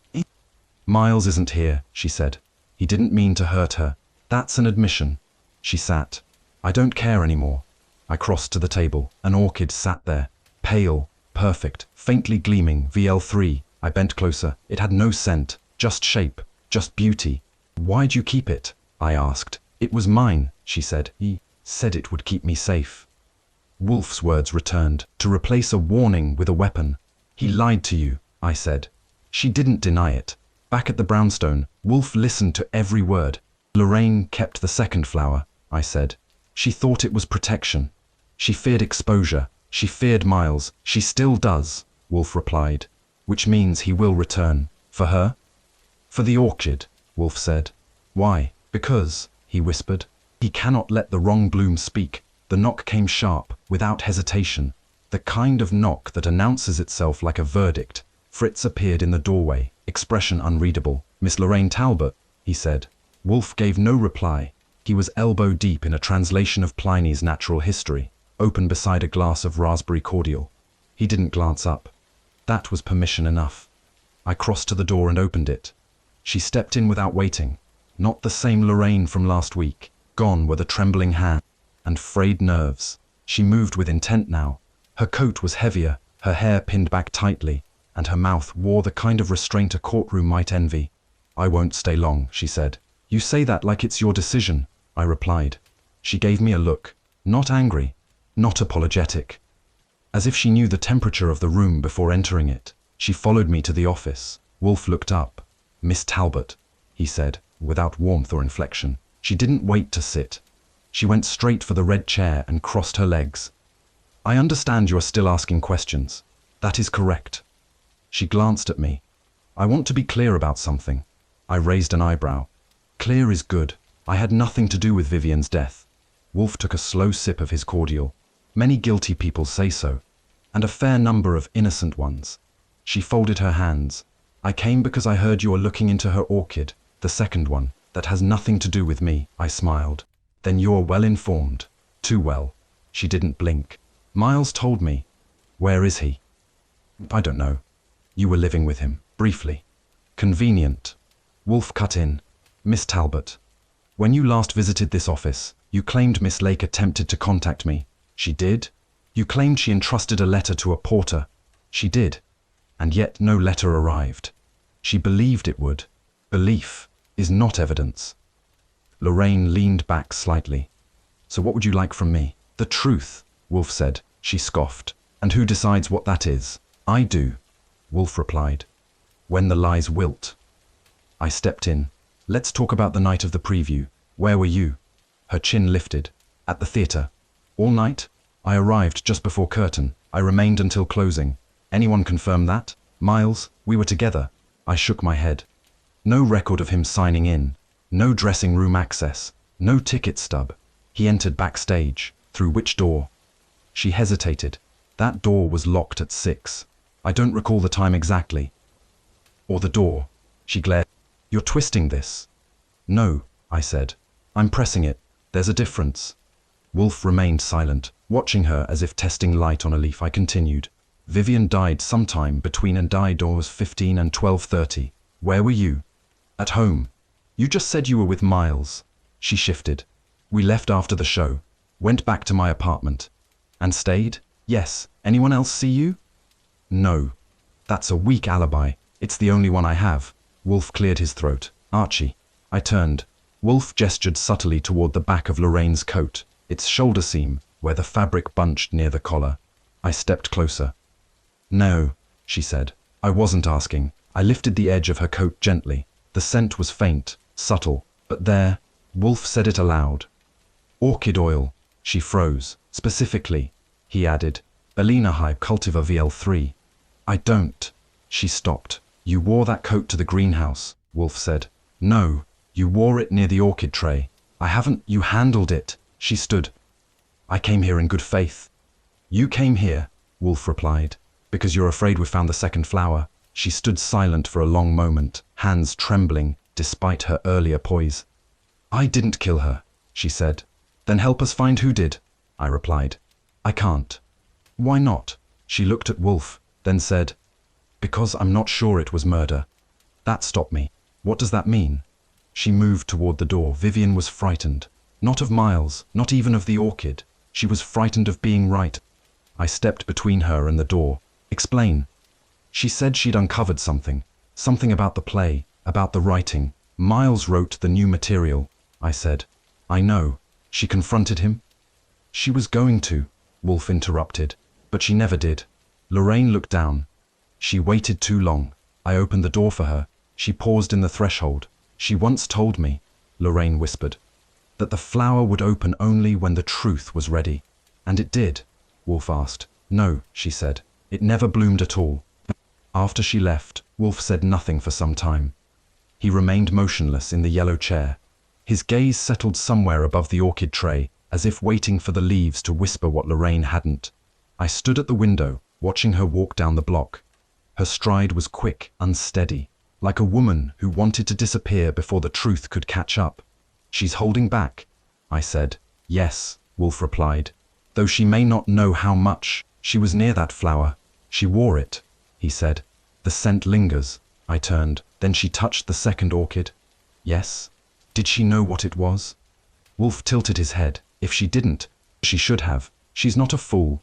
Miles isn't here, she said. He didn't mean to hurt her. That's an admission. She sat. I don't care anymore. I crossed to the table. An orchid sat there. Pale, perfect, faintly gleaming, VL3. I bent closer. It had no scent, just shape, just beauty. Why'd you keep it? I asked. It was mine, she said. He said it would keep me safe. Wolfe's words returned, to replace a warning with a weapon. He lied to you, I said. She didn't deny it. Back at the brownstone, Wolfe listened to every word. Lorraine kept the second flower, I said. She thought it was protection. She feared exposure. She feared Miles. She still does, Wolfe replied. Which means he will return. For her? For the orchid, Wolfe said. Why? Because, he whispered. He cannot let the wrong bloom speak. The knock came sharp, without hesitation. The kind of knock that announces itself like a verdict. Fritz appeared in the doorway, expression unreadable. Miss Lorraine Talbot, he said. Wolfe gave no reply. He was elbow deep in a translation of Pliny's Natural History, open beside a glass of raspberry cordial. He didn't glance up. That was permission enough. I crossed to the door and opened it. She stepped in without waiting. Not the same Lorraine from last week. Gone were the trembling hands and frayed nerves. She moved with intent now. Her coat was heavier, her hair pinned back tightly, and her mouth wore the kind of restraint a courtroom might envy. I won't stay long, she said. You say that like it's your decision, I replied. She gave me a look. Not angry, not apologetic. As if she knew the temperature of the room before entering it, she followed me to the office. Wolfe looked up. "Miss Talbot," he said, without warmth or inflection. She didn't wait to sit. She went straight for the red chair and crossed her legs. "I understand you are still asking questions. That is correct." She glanced at me. "I want to be clear about something." I raised an eyebrow. "Clear is good. I had nothing to do with Vivien's death." Wolfe took a slow sip of his cordial. "Many guilty people say so, and a fair number of innocent ones." She folded her hands. "I came because I heard you are looking into her orchid, the second one. That has nothing to do with me." I smiled. "Then you're well informed." "Too well." She didn't blink. "Miles told me." "Where is he?" "I don't know." "You were living with him, briefly." "Convenient." Wolfe cut in. "Miss Talbot, when you last visited this office, you claimed Miss Lake attempted to contact me." "She did?" "You claimed she entrusted a letter to a porter." "She did. And yet no letter arrived." "She believed it would." "Belief is not evidence." Lorraine leaned back slightly. "So what would you like from me?" "The truth," Wolfe said. She scoffed. "And who decides what that is?" "I do," Wolfe replied. "When the lies wilt." I stepped in. "Let's talk about the night of the preview. Where were you?" Her chin lifted. "At the theatre." "All night?" "I arrived just before curtain. I remained until closing." "Anyone confirm that?" "Miles, we were together." I shook my head. "No record of him signing in. No dressing room access. No ticket stub. He entered backstage. Through which door?" She hesitated. "That door was locked at 6. I don't recall the time exactly." "Or the door?" She glared. "You're twisting this." "No," I said. "I'm pressing it. There's a difference." Wolfe remained silent, watching her as if testing light on a leaf. I continued. "Vivien died sometime between and died hours 15 and 12:30. Where were you?" "At home." "You just said you were with Miles." She shifted. "We left after the show. Went back to my apartment." "And stayed?" "Yes. Anyone else see you?" "No." "That's a weak alibi. It's the only one I have." Wolfe cleared his throat. "Archie." I turned. Wolfe gestured subtly toward the back of Lorraine's coat, its shoulder seam, where the fabric bunched near the collar. I stepped closer. "No," she said. "I wasn't asking." I lifted the edge of her coat gently. The scent was faint, subtle, but there. Wolfe said it aloud. "Orchid oil." She froze. "Specifically," he added, "Bellina High Cultivar VL3. "I don't." She stopped. "You wore that coat to the greenhouse," Wolfe said. "No, you wore it near the orchid tray." "I haven't." "You handled it." She stood. "I came here in good faith." "You came here," Wolfe replied, "because you're afraid we found the second flower." She stood silent for a long moment, hands trembling despite her earlier poise. "I didn't kill her," she said. "Then help us find who did," I replied. "I can't." "Why not?" She looked at Wolfe, then said, "Because I'm not sure it was murder." That stopped me. "What does that mean?" She moved toward the door. Vivien was frightened. Not of Miles, not even of the orchid. She was frightened of being right. I stepped between her and the door. "Explain." She said she'd uncovered something. Something about the play, about the writing. "Miles wrote the new material," I said. "I know." She confronted him. "She was going to," Wolfe interrupted, "but she never did." Lorraine looked down. "She waited too long. I opened the door for her. She paused in the threshold. She once told me," Lorraine whispered, "that the flower would open only when the truth was ready." "And it did?" Wolfe asked. "No," she said. "It never bloomed at all." After she left, Wolfe said nothing for some time. He remained motionless in the yellow chair. His gaze settled somewhere above the orchid tray, as if waiting for the leaves to whisper what Lorraine hadn't. I stood at the window, watching her walk down the block. Her stride was quick, unsteady, like a woman who wanted to disappear before the truth could catch up. "She's holding back," I said. "Yes," Wolfe replied, "though she may not know how much. She was near that flower. She wore it," he said. "The scent lingers." I turned. "Then she touched the second orchid?" "Yes." "Did she know what it was?" Wolfe tilted his head. "If she didn't, she should have. She's not a fool."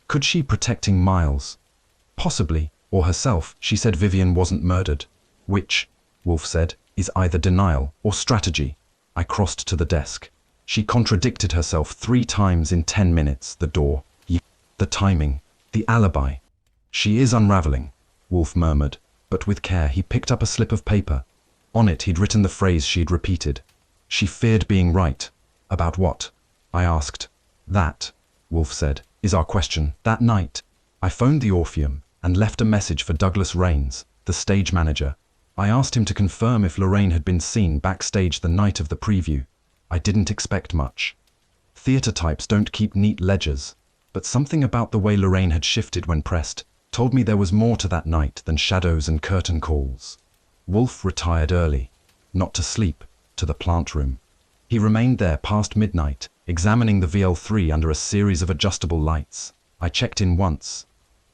"Could she protecting Miles?" "Possibly. Or herself. She said Vivien wasn't murdered." "Which," Wolfe said, "is either denial or strategy." I crossed to the desk. She contradicted herself 3 times in 10 minutes. The door, the timing, the alibi. She is unraveling, Wolfe murmured, but with care he picked up a slip of paper. On it he'd written the phrase she'd repeated. She feared being right. About what? I asked. That, Wolfe said, is our question. That night, I phoned the Orpheum and left a message for Douglas Rains, the stage manager. I asked him to confirm if Lorraine had been seen backstage the night of the preview. I didn't expect much. Theatre types don't keep neat ledgers, but something about the way Lorraine had shifted when pressed told me there was more to that night than shadows and curtain calls. Wolfe retired early, not to sleep, to the plant room. He remained there past midnight, examining the VL3 under a series of adjustable lights. I checked in once.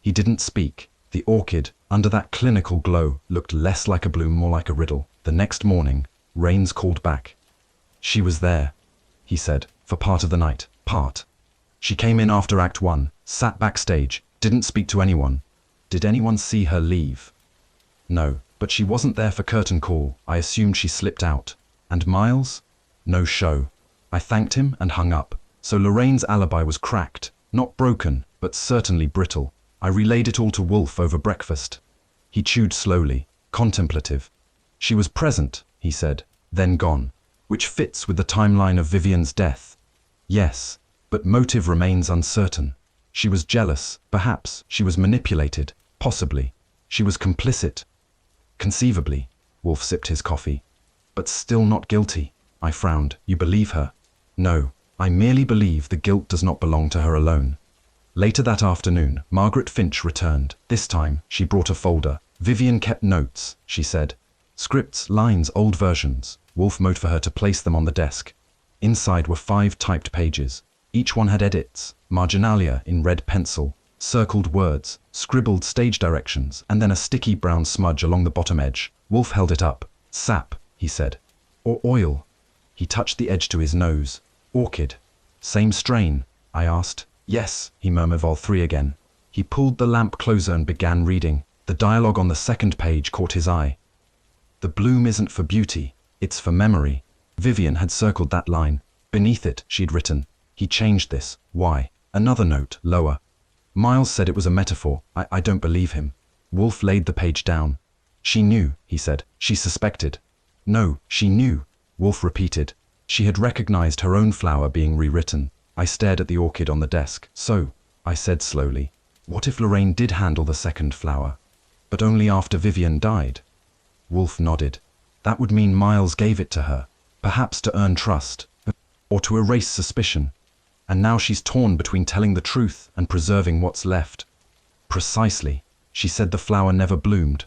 He didn't speak. The Orchid, under that clinical glow, looked less like a bloom, more like a riddle. The next morning, Rains called back. She was there, he said, for part of the night. Part. She came in after Act 1, sat backstage, didn't speak to anyone. Did anyone see her leave? No, but she wasn't there for curtain call. I assumed she slipped out. And Miles? No show. I thanked him and hung up. So Lorraine's alibi was cracked, not broken, but certainly brittle. I relayed it all to Wolfe over breakfast. He chewed slowly, contemplative. She was present, he said, then gone, which fits with the timeline of Vivien's death. Yes, but motive remains uncertain. She was jealous, perhaps. She was manipulated, possibly. She was complicit. Conceivably, Wolfe sipped his coffee. But still not guilty. I frowned. You believe her? No, I merely believe the guilt does not belong to her alone. Later that afternoon, Margaret Finch returned. This time, she brought a folder. Vivien kept notes, she said. Scripts, lines, old versions. Wolfe mowed for her to place them on the desk. Inside were 5 typed pages. Each one had edits, marginalia in red pencil, circled words, scribbled stage directions, and then a sticky brown smudge along the bottom edge. Wolfe held it up. Sap, he said. Or oil. He touched the edge to his nose. Orchid. Same strain, I asked. Yes, he murmured. Vol 3 again. He pulled the lamp closer and began reading. The dialogue on the second page caught his eye. The bloom isn't for beauty, it's for memory. Vivien had circled that line. Beneath it, she'd written. He changed this. Why? Another note, lower. Miles said it was a metaphor. I don't believe him. Wolfe laid the page down. She knew, he said. She suspected. No, she knew, Wolfe repeated. She had recognized her own flower being rewritten. I stared at the orchid on the desk. So, I said slowly, what if Lorraine did handle the second flower? But only after Vivien died? Wolfe nodded. That would mean Miles gave it to her, perhaps to earn trust, or to erase suspicion. And now she's torn between telling the truth and preserving what's left. Precisely. She said the flower never bloomed.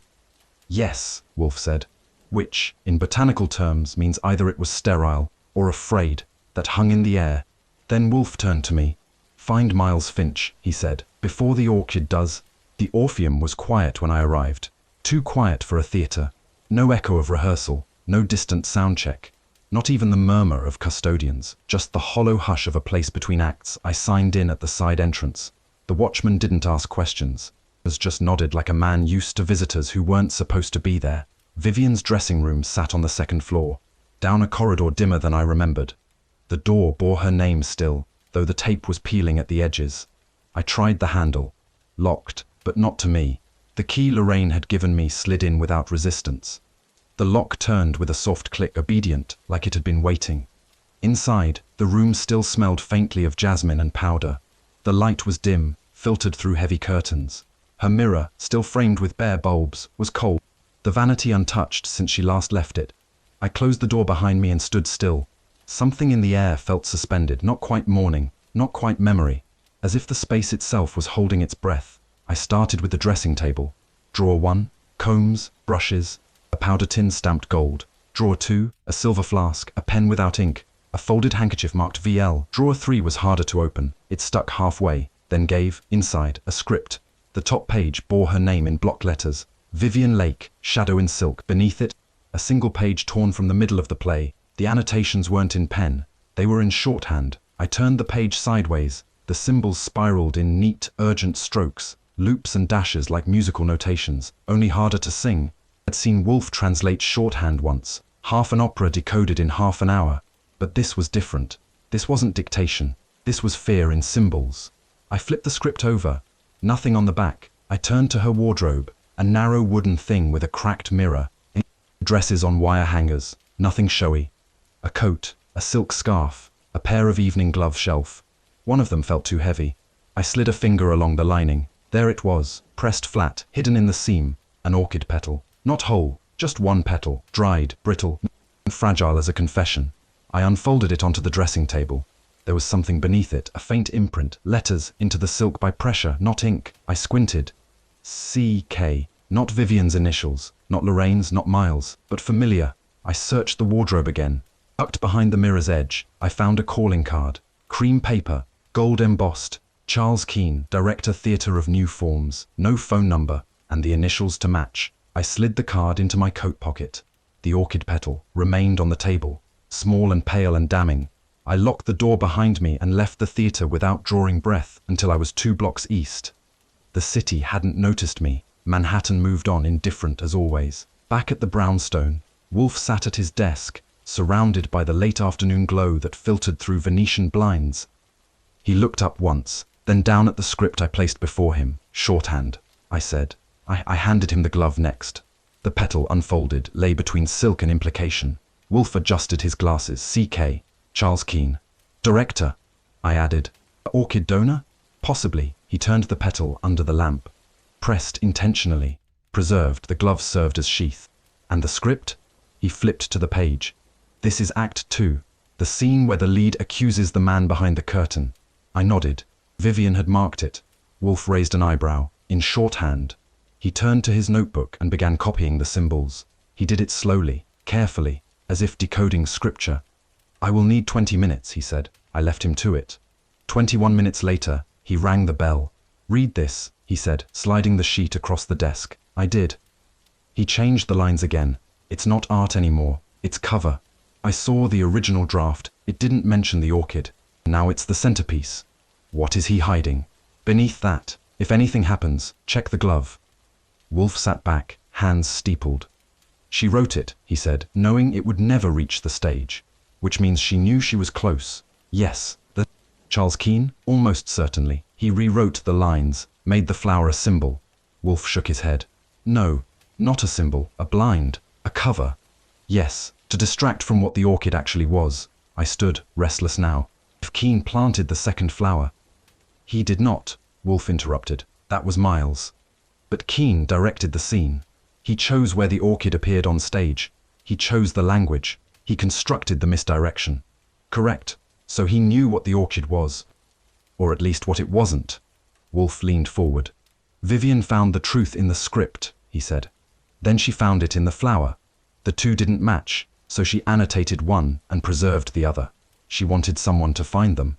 Yes, Wolfe said. Which, in botanical terms, means either it was sterile or afraid, that hung in the air. Then Wolfe turned to me. Find Miles Finch, he said, before the Orchid does. The Orpheum was quiet when I arrived. Too quiet for a theatre. No echo of rehearsal, no distant sound check. Not even the murmur of custodians, just the hollow hush of a place between acts. I signed in at the side entrance. The watchman didn't ask questions. Just nodded like a man used to visitors who weren't supposed to be there. Vivien's dressing room sat on the second floor, down a corridor dimmer than I remembered. The door bore her name still, though the tape was peeling at the edges. I tried the handle. Locked, but not to me. The key Lorraine had given me slid in without resistance. The lock turned with a soft click, obedient, like it had been waiting. Inside, the room still smelled faintly of jasmine and powder. The light was dim, filtered through heavy curtains. Her mirror, still framed with bare bulbs, was cold, the vanity untouched since she last left it. I closed the door behind me and stood still. Something in the air felt suspended, not quite morning, not quite memory, as if the space itself was holding its breath. I started with the dressing table. Drawer 1, combs, brushes, a powder tin stamped gold. Drawer 2, a silver flask, a pen without ink, a folded handkerchief marked VL. Drawer 3 was harder to open. It stuck halfway, then gave, inside, a script. The top page bore her name in block letters. Vivien Lake, shadow in silk. Beneath it, a single page torn from the middle of the play. The annotations weren't in pen. They were in shorthand. I turned the page sideways. The symbols spiraled in neat, urgent strokes, loops and dashes like musical notations, only harder to sing. I'd seen Wolfe translate shorthand once, half an opera decoded in half an hour, but this was different. This wasn't dictation. This was fear in symbols. I flipped the script over. Nothing on the back. I turned to her wardrobe, a narrow wooden thing with a cracked mirror. Dresses on wire hangers. Nothing showy. A coat, a silk scarf, a pair of evening glove shelf. One of them felt too heavy. I slid a finger along the lining. There it was, pressed flat, hidden in the seam, an orchid petal. Not whole, just one petal, dried, brittle, and fragile as a confession. I unfolded it onto the dressing table. There was something beneath it, a faint imprint, letters into the silk by pressure, not ink. I squinted. C.K. Not Vivien's initials, not Lorraine's, not Miles', but familiar. I searched the wardrobe again. Tucked behind the mirror's edge, I found a calling card. Cream paper, gold embossed. Charles Keene, Director, Theatre of New Forms. No phone number, and the initials to match. I slid the card into my coat pocket. The orchid petal remained on the table, small and pale and damning. I locked the door behind me and left the theatre without drawing breath until I was 2 blocks east. The city hadn't noticed me. Manhattan moved on, indifferent as always. Back at the brownstone, Wolfe sat at his desk, surrounded by the late afternoon glow that filtered through Venetian blinds. He looked up once, then down at the script I placed before him. Shorthand, I said. I handed him the glove next. The petal, unfolded, lay between silk and implication. Wolfe adjusted his glasses. C.K. Charles Keene. Director, I added. Orchid donor? Possibly. He turned the petal under the lamp. Pressed intentionally. Preserved, the glove served as sheath. And the script? He flipped to the page. This is Act 2, the scene where the lead accuses the man behind the curtain. I nodded. Vivien had marked it. Wolfe raised an eyebrow. In shorthand. He turned to his notebook and began copying the symbols. He did it slowly, carefully, as if decoding scripture. I will need 20 minutes, he said. I left him to it. 21 minutes later, he rang the bell. Read this, he said, sliding the sheet across the desk. I did. He changed the lines again. It's not art anymore. It's cover. I saw the original draft. It didn't mention the orchid. Now it's the centerpiece. What is he hiding? Beneath that, if anything happens, check the glove. Wolfe sat back, hands steepled. She wrote it, he said, knowing it would never reach the stage. Which means she knew she was close. Yes, the Charles Keene? Almost certainly. He rewrote the lines, made the flower a symbol. Wolfe shook his head. No, not a symbol, a blind, a cover. Yes, to distract from what the orchid actually was. I stood, restless now. If Keene planted the second flower. He did not, Wolfe interrupted. That was Miles. But Keene directed the scene. He chose where the orchid appeared on stage. He chose the language. He constructed the misdirection. Correct. So he knew what the orchid was. Or at least what it wasn't. Wolfe leaned forward. Vivien found the truth in the script, he said. Then she found it in the flower. The two didn't match, so she annotated one and preserved the other. She wanted someone to find them.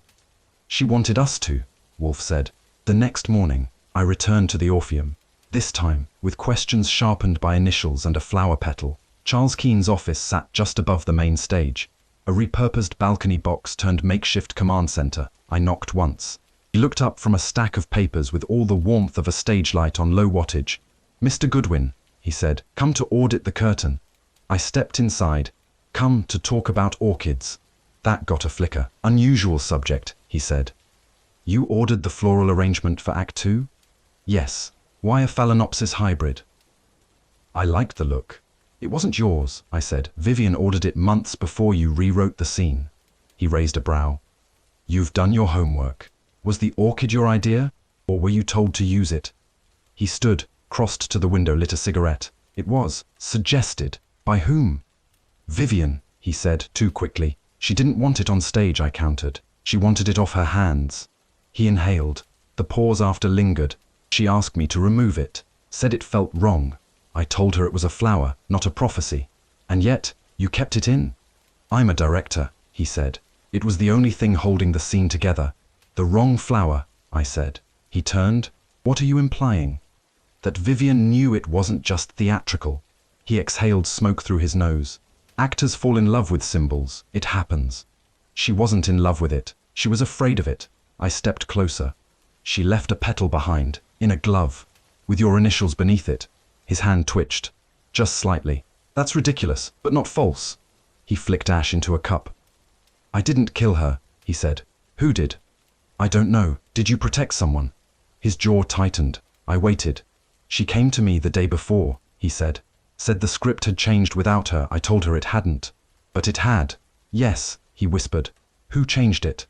She wanted us to, Wolfe said. The next morning, I returned to the Orpheum. This time, with questions sharpened by initials and a flower petal. Charles Keene's office sat just above the main stage. A repurposed balcony box turned makeshift command center. I knocked once. He looked up from a stack of papers with all the warmth of a stage light on low wattage. Mr. Goodwin, he said, come to audit the curtain. I stepped inside. Come to talk about orchids. That got a flicker. Unusual subject, he said. You ordered the floral arrangement for Act 2? Yes. Why a Phalaenopsis hybrid? I liked the look. It wasn't yours, I said. Vivien ordered it months before you rewrote the scene. He raised a brow. You've done your homework. Was the orchid your idea, or were you told to use it? He stood, crossed to the window, lit a cigarette. It was. Suggested. By whom? Vivien, he said, too quickly. She didn't want it on stage, I countered. She wanted it off her hands. He inhaled. The pause after lingered. She asked me to remove it. Said it felt wrong. I told her it was a flower, not a prophecy. And yet, you kept it in. I'm a director, he said. It was the only thing holding the scene together. The wrong flower, I said. He turned. What are you implying? That Vivien knew it wasn't just theatrical. He exhaled smoke through his nose. Actors fall in love with symbols. It happens. She wasn't in love with it. She was afraid of it. I stepped closer. She left a petal behind, in a glove, with your initials beneath it. His hand twitched. Just slightly. That's ridiculous, but not false. He flicked ash into a cup. I didn't kill her. he said. Who did? I don't know. Did you protect someone? His jaw tightened. I waited. She came to me the day before, he said. Said the script had changed without her. I told her it hadn't. But it had. Yes, he whispered. Who changed it?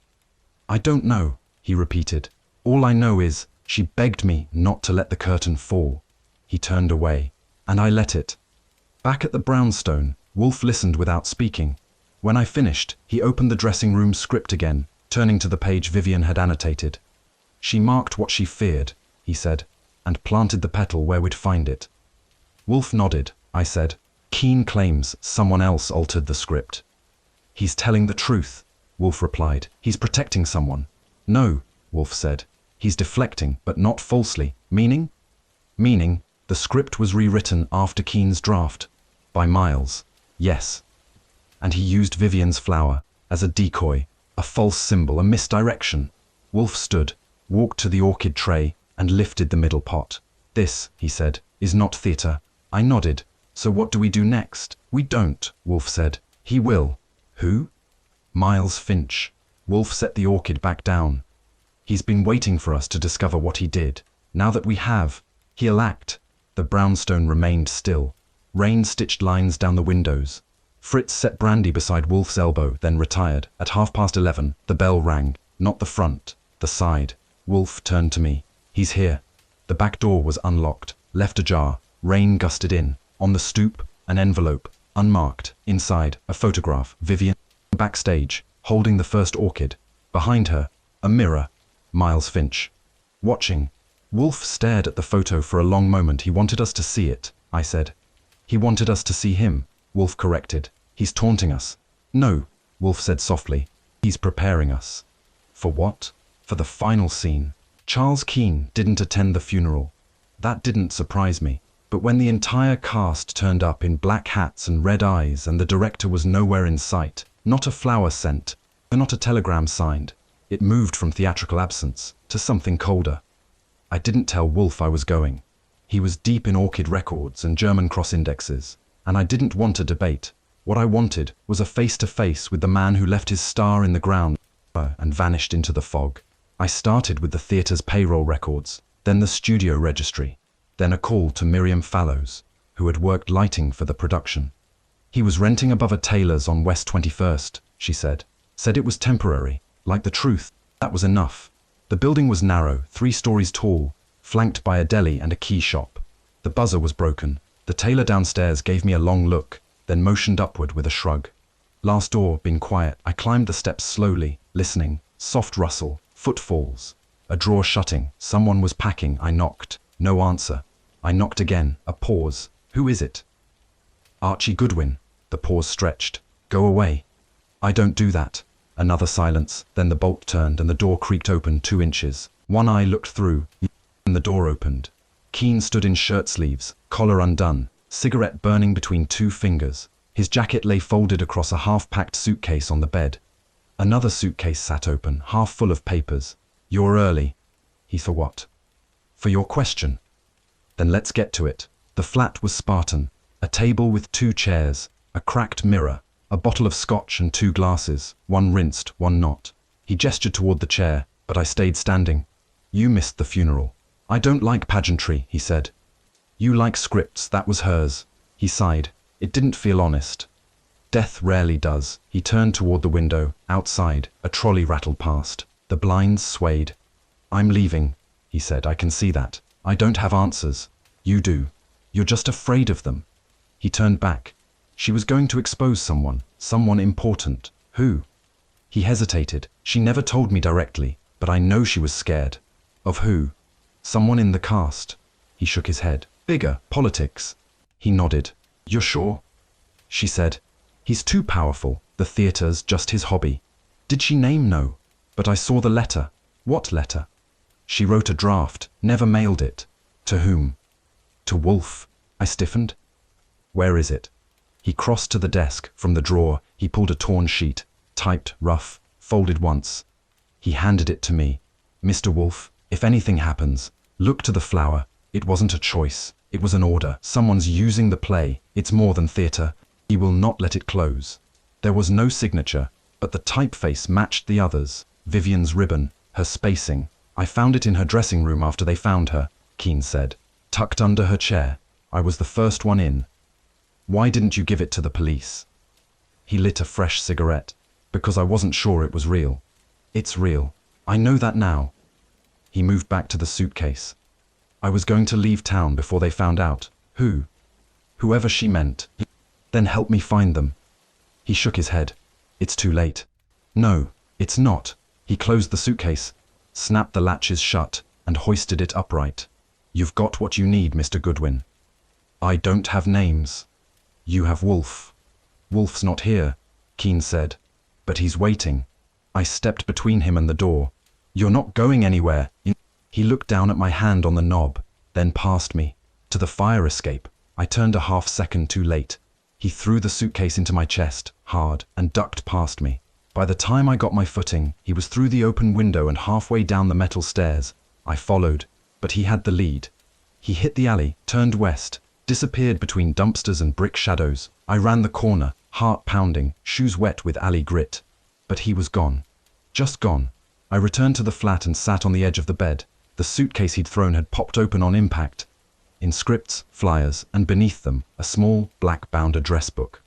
I don't know, he repeated. All I know is, she begged me not to let the curtain fall. He turned away, and I let it. Back at the brownstone, Wolfe listened without speaking. When I finished, he opened the dressing room script again, turning to the page Vivien had annotated. She marked what she feared, he said, and planted the petal where we'd find it. Wolfe nodded. I said, Keene claims someone else altered the script. He's telling the truth, Wolfe replied. He's protecting someone. No, Wolfe said. He's deflecting, but not falsely. Meaning? Meaning, the script was rewritten after Keene's draft. By Miles. Yes. And he used Vivien's flower as a decoy, a false symbol, a misdirection. Wolfe stood, walked to the orchid tray, and lifted the middle pot. This, he said, is not theatre. I nodded. So what do we do next? We don't, Wolfe said. He will. Who? Miles Finch. Wolfe set the orchid back down. He's been waiting for us to discover what he did. Now that we have, he'll act. The brownstone remained still. Rain stitched lines down the windows. Fritz set brandy beside Wolfe's elbow, then retired. At 11:30, the bell rang. Not the front, the side. Wolfe turned to me. He's here. The back door was unlocked, left ajar. Rain gusted in. On the stoop, an envelope, unmarked. Inside, a photograph. Vivien, backstage, holding the first orchid. Behind her, a mirror. Miles Finch. Watching. Wolfe stared at the photo for a long moment. He wanted us to see it, I said. He wanted us to see him, Wolfe corrected. He's taunting us. No, Wolfe said softly. He's preparing us. For what? For the final scene. Charles Keene didn't attend the funeral. That didn't surprise me. But when the entire cast turned up in black hats and red eyes and the director was nowhere in sight, not a flower sent, not a telegram signed, it moved from theatrical absence to something colder. I didn't tell Wolfe I was going. He was deep in Orchid records and German cross indexes, and I didn't want a debate. What I wanted was a face-to-face with the man who left his star in the ground and vanished into the fog. I started with the theatre's payroll records, then the studio registry, then a call to Miriam Fallows, who had worked lighting for the production. He was renting above a tailor's on West 21st, she said. Said it was temporary, like the truth. That was enough. The building was narrow, 3 stories tall, flanked by a deli and a key shop. The buzzer was broken. The tailor downstairs gave me a long look, then motioned upward with a shrug. Last door, been quiet. I climbed the steps slowly, listening. Soft rustle, footfalls. A drawer shutting. Someone was packing. I knocked. No answer. I knocked again. A pause. Who is it? Archie Goodwin. The pause stretched. Go away. I don't do that. Another silence. Then the bolt turned and the door creaked open 2 inches. One eye looked through, and the door opened. Keene stood in shirt sleeves, collar undone, cigarette burning between 2 fingers. His jacket lay folded across a half-packed suitcase on the bed. Another suitcase sat open, half full of papers. You're early. He for what? For your question. Then let's get to it. The flat was Spartan. A table with 2 chairs, a cracked mirror, a bottle of scotch and 2 glasses, one rinsed, one not. He gestured toward the chair, but I stayed standing. You missed the funeral. I don't like pageantry, he said. You like scripts, that was hers. He sighed. It didn't feel honest. Death rarely does. He turned toward the window. Outside, a trolley rattled past. The blinds swayed. I'm leaving, he said. I can see that. I don't have answers. You do. You're just afraid of them. He turned back. She was going to expose someone important. Who? He hesitated. She never told me directly, but I know she was scared. Of who? Someone in the cast. He shook his head. Bigger, politics. He nodded. You're sure? She said. He's too powerful. The theatre's just his hobby. Did she name? No. But I saw the letter. What letter? She wrote a draft, never mailed it. To whom? To Wolfe. I stiffened. Where is it? He crossed to the desk. From the drawer, he pulled a torn sheet, typed, rough, folded once. He handed it to me. Mr. Wolfe, if anything happens, look to the flower. It wasn't a choice. It was an order. Someone's using the play. It's more than theatre. He will not let it close. There was no signature, but the typeface matched the others. Vivien's ribbon, her spacing. I found it in her dressing room after they found her, Keene said. Tucked under her chair. I was the first one in. Why didn't you give it to the police? He lit a fresh cigarette. Because I wasn't sure it was real. It's real. I know that now. He moved back to the suitcase. I was going to leave town before they found out. Who? Whoever she meant. Then help me find them. He shook his head. It's too late. No, it's not. He closed the suitcase, snapped the latches shut, and hoisted it upright. You've got what you need, Mr. Goodwin. I don't have names. You have Wolfe. Wolfe's not here, Keene said. But he's waiting. I stepped between him and the door. You're not going anywhere. He looked down at my hand on the knob, then past me, to the fire escape. I turned a half second too late. He threw the suitcase into my chest, hard, and ducked past me. By the time I got my footing, he was through the open window and halfway down the metal stairs. I followed, but he had the lead. He hit the alley, turned west, disappeared between dumpsters and brick shadows. I ran the corner, heart pounding, shoes wet with alley grit. But he was gone. Just gone. I returned to the flat and sat on the edge of the bed. The suitcase he'd thrown had popped open on impact. In scripts, flyers, and beneath them, a small, black-bound address book.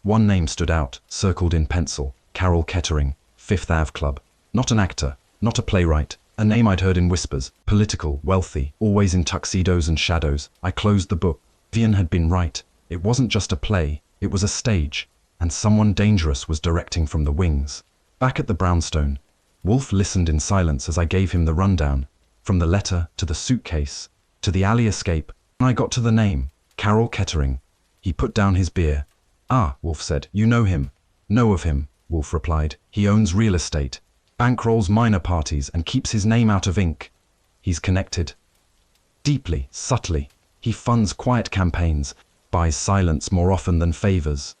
One name stood out, circled in pencil. Carol Kettering, Fifth Ave Club. Not an actor, not a playwright, a name I'd heard in whispers, political, wealthy, always in tuxedos and shadows. I closed the book. Vivien had been right. It wasn't just a play, it was a stage, and someone dangerous was directing from the wings. Back at the brownstone, Wolfe listened in silence as I gave him the rundown, from the letter to the suitcase, to the alley escape. When I got to the name, Carol Kettering, he put down his beer. Ah, Wolfe said, you know him. Know of him, Wolfe replied. He owns real estate, bankrolls minor parties, and keeps his name out of ink. He's connected. Deeply, subtly. He funds quiet campaigns, buys silence more often than favors.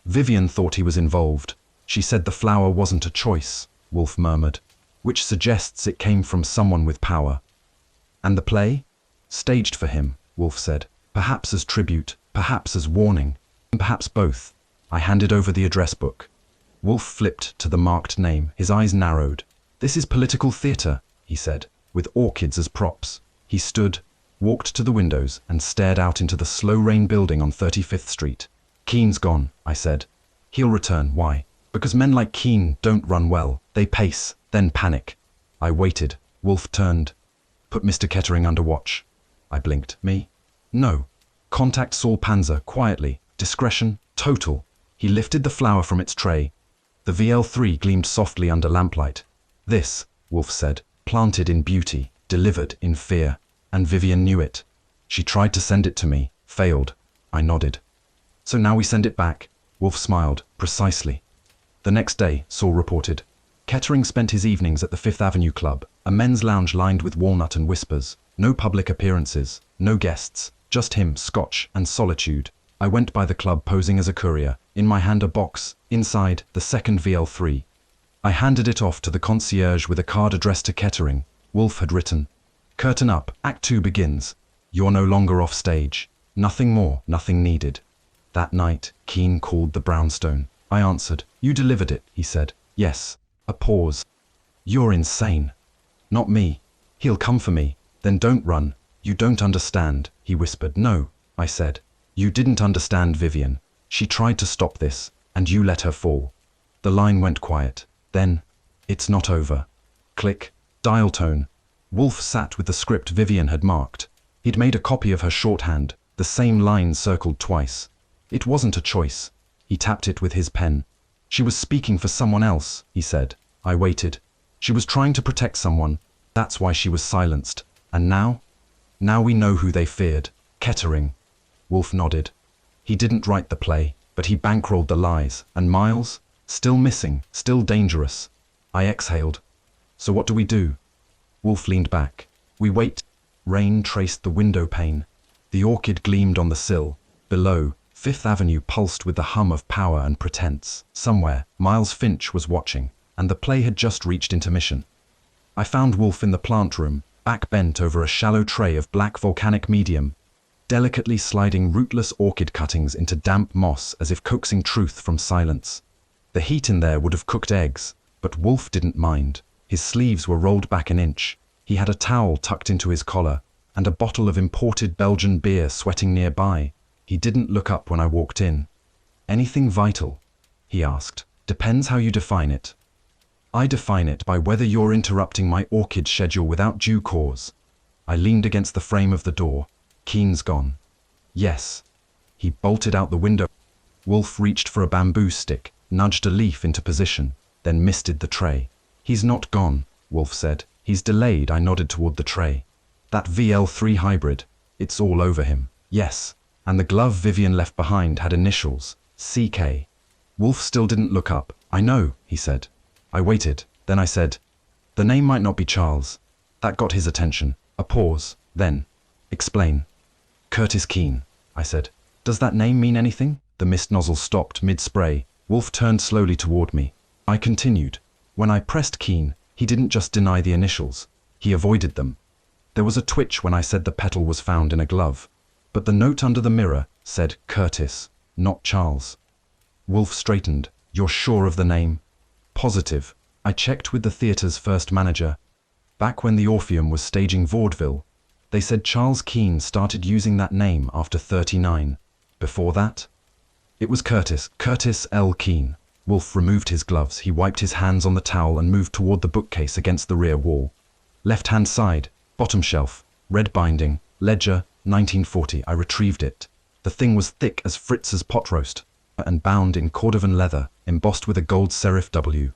Vivien thought he was involved. She said the flower wasn't a choice, Wolfe murmured, which suggests it came from someone with power. And the play? Staged for him, Wolfe said. Perhaps as tribute, perhaps as warning, and perhaps both. I handed over the address book. Wolfe flipped to the marked name, his eyes narrowed. This is political theatre, he said, with orchids as props. He stood, walked to the windows, and stared out into the slow rain building on 35th Street. Keene's gone, I said. He'll return. Why? Because men like Keene don't run well. They pace, then panic. I waited. Wolfe turned. Put Mr. Kettering under watch. I blinked. Me? No. Contact Saul Panzer, quietly. Discretion, total. He lifted the flower from its tray. The VL3 gleamed softly under lamplight. This, Wolfe said, planted in beauty, delivered in fear. And Vivien knew it. She tried to send it to me, failed. I nodded. So now we send it back. Wolfe smiled. Precisely. The next day, Saul reported. Kettering spent his evenings at the Fifth Avenue Club, a men's lounge lined with walnut and whispers. No public appearances, no guests, just him, scotch, and solitude. I went by the club posing as a courier, in my hand a box, inside, the second VL3. I handed it off to the concierge with a card addressed to Kettering. Wolfe had written, Curtain up, Act 2 begins. You're no longer off stage. Nothing more, nothing needed. That night, Keene called the brownstone. I answered. You delivered it, he said. Yes. A pause. You're insane. Not me. He'll come for me. Then don't run. You don't understand, he whispered. No, I said. You didn't understand Vivien. She tried to stop this, and you let her fall. The line went quiet. Then, it's not over. Click. Dial tone. Wolfe sat with the script Vivien had marked. He'd made a copy of her shorthand, the same line circled twice. It wasn't a choice. He tapped it with his pen. She was speaking for someone else, he said. I waited. She was trying to protect someone. That's why she was silenced. And now? Now we know who they feared. Kettering. Wolfe nodded. He didn't write the play, but he bankrolled the lies. And Miles? Still missing, still dangerous. I exhaled. So what do we do? Wolfe leaned back. We wait. Rain traced the window pane. The orchid gleamed on the sill. Below, Fifth Avenue pulsed with the hum of power and pretense. Somewhere, Miles Finch was watching, and the play had just reached intermission. I found Wolfe in the plant room, back bent over a shallow tray of black volcanic medium, delicately sliding rootless orchid cuttings into damp moss as if coaxing truth from silence. The heat in there would have cooked eggs, but Wolfe didn't mind. His sleeves were rolled back an inch. He had a towel tucked into his collar, and a bottle of imported Belgian beer sweating nearby. He didn't look up when I walked in. "Anything vital?" he asked. "Depends how you define it." "I define it by whether you're interrupting my Orchid schedule without due cause." I leaned against the frame of the door. "Keene's gone." "Yes." He bolted out the window. Wolfe reached for a bamboo stick, nudged a leaf into position, then misted the tray. "He's not gone," Wolfe said. "He's delayed." I nodded toward the tray. "That VL3 hybrid, it's all over him." "Yes." "And the glove Vivien left behind had initials, CK." Wolfe still didn't look up. "I know," he said. I waited. Then I said, "The name might not be Charles." That got his attention. A pause. Then, "Explain." "Curtis Keene," I said. "Does that name mean anything?" The mist nozzle stopped mid-spray. Wolfe turned slowly toward me. I continued. "When I pressed Keene, he didn't just deny the initials. He avoided them. There was a twitch when I said the petal was found in a glove. But the note under the mirror said Curtis, not Charles." Wolfe straightened. "You're sure of the name?" "Positive. I checked with the theatre's first manager. Back when the Orpheum was staging vaudeville, they said Charles Keene started using that name after 39. Before that, it was Curtis L. Keene." Wolfe removed his gloves. He wiped his hands on the towel and moved toward the bookcase against the rear wall. "Left-hand side, bottom shelf, red binding, ledger, 1940. I retrieved it. The thing was thick as Fritz's pot roast and bound in cordovan leather, embossed with a gold serif W.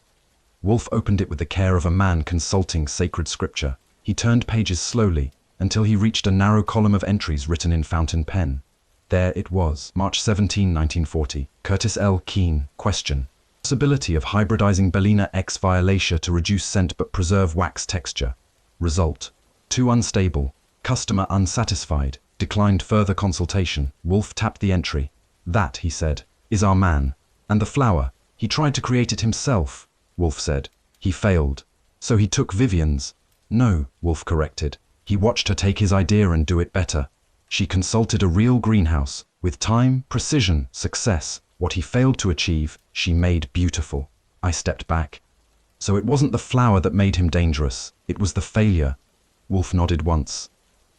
Wolfe opened it with the care of a man consulting sacred scripture. He turned pages slowly until he reached a narrow column of entries written in fountain pen. There it was, March 17, 1940. Curtis L. Keene, question. Possibility of hybridizing Bellina X violacea to reduce scent but preserve wax texture. Result. Too unstable. Customer unsatisfied. Declined further consultation. Wolfe tapped the entry. "That," he said, "is our man. And the flower. He tried to create it himself," Wolfe said. "He failed. So he took Vivien's." "No," Wolfe corrected. "He watched her take his idea and do it better. She consulted a real greenhouse. With time, precision, success. What he failed to achieve, she made beautiful." I stepped back. "So it wasn't the flower that made him dangerous. It was the failure." Wolfe nodded once.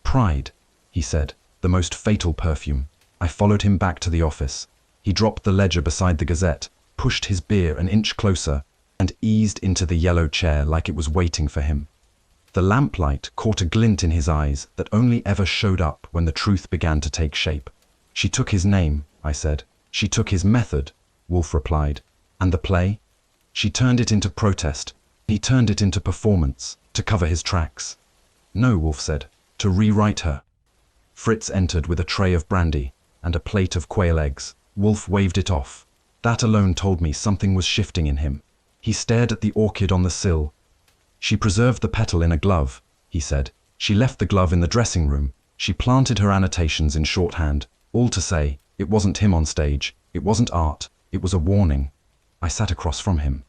"Pride," he said, "the most fatal perfume." I followed him back to the office. He dropped the ledger beside the Gazette, pushed his beer an inch closer, and eased into the yellow chair like it was waiting for him. The lamplight caught a glint in his eyes that only ever showed up when the truth began to take shape. "She took his name," I said. "She took his method," Wolfe replied. "And the play?" "She turned it into protest. He turned it into performance, to cover his tracks." "No," Wolfe said, "to rewrite her." Fritz entered with a tray of brandy and a plate of quail eggs. Wolfe waved it off. That alone told me something was shifting in him. He stared at the orchid on the sill. "She preserved the petal in a glove," he said. "She left the glove in the dressing room. She planted her annotations in shorthand. All to say, it wasn't him on stage. It wasn't art. It was a warning." I sat across from him.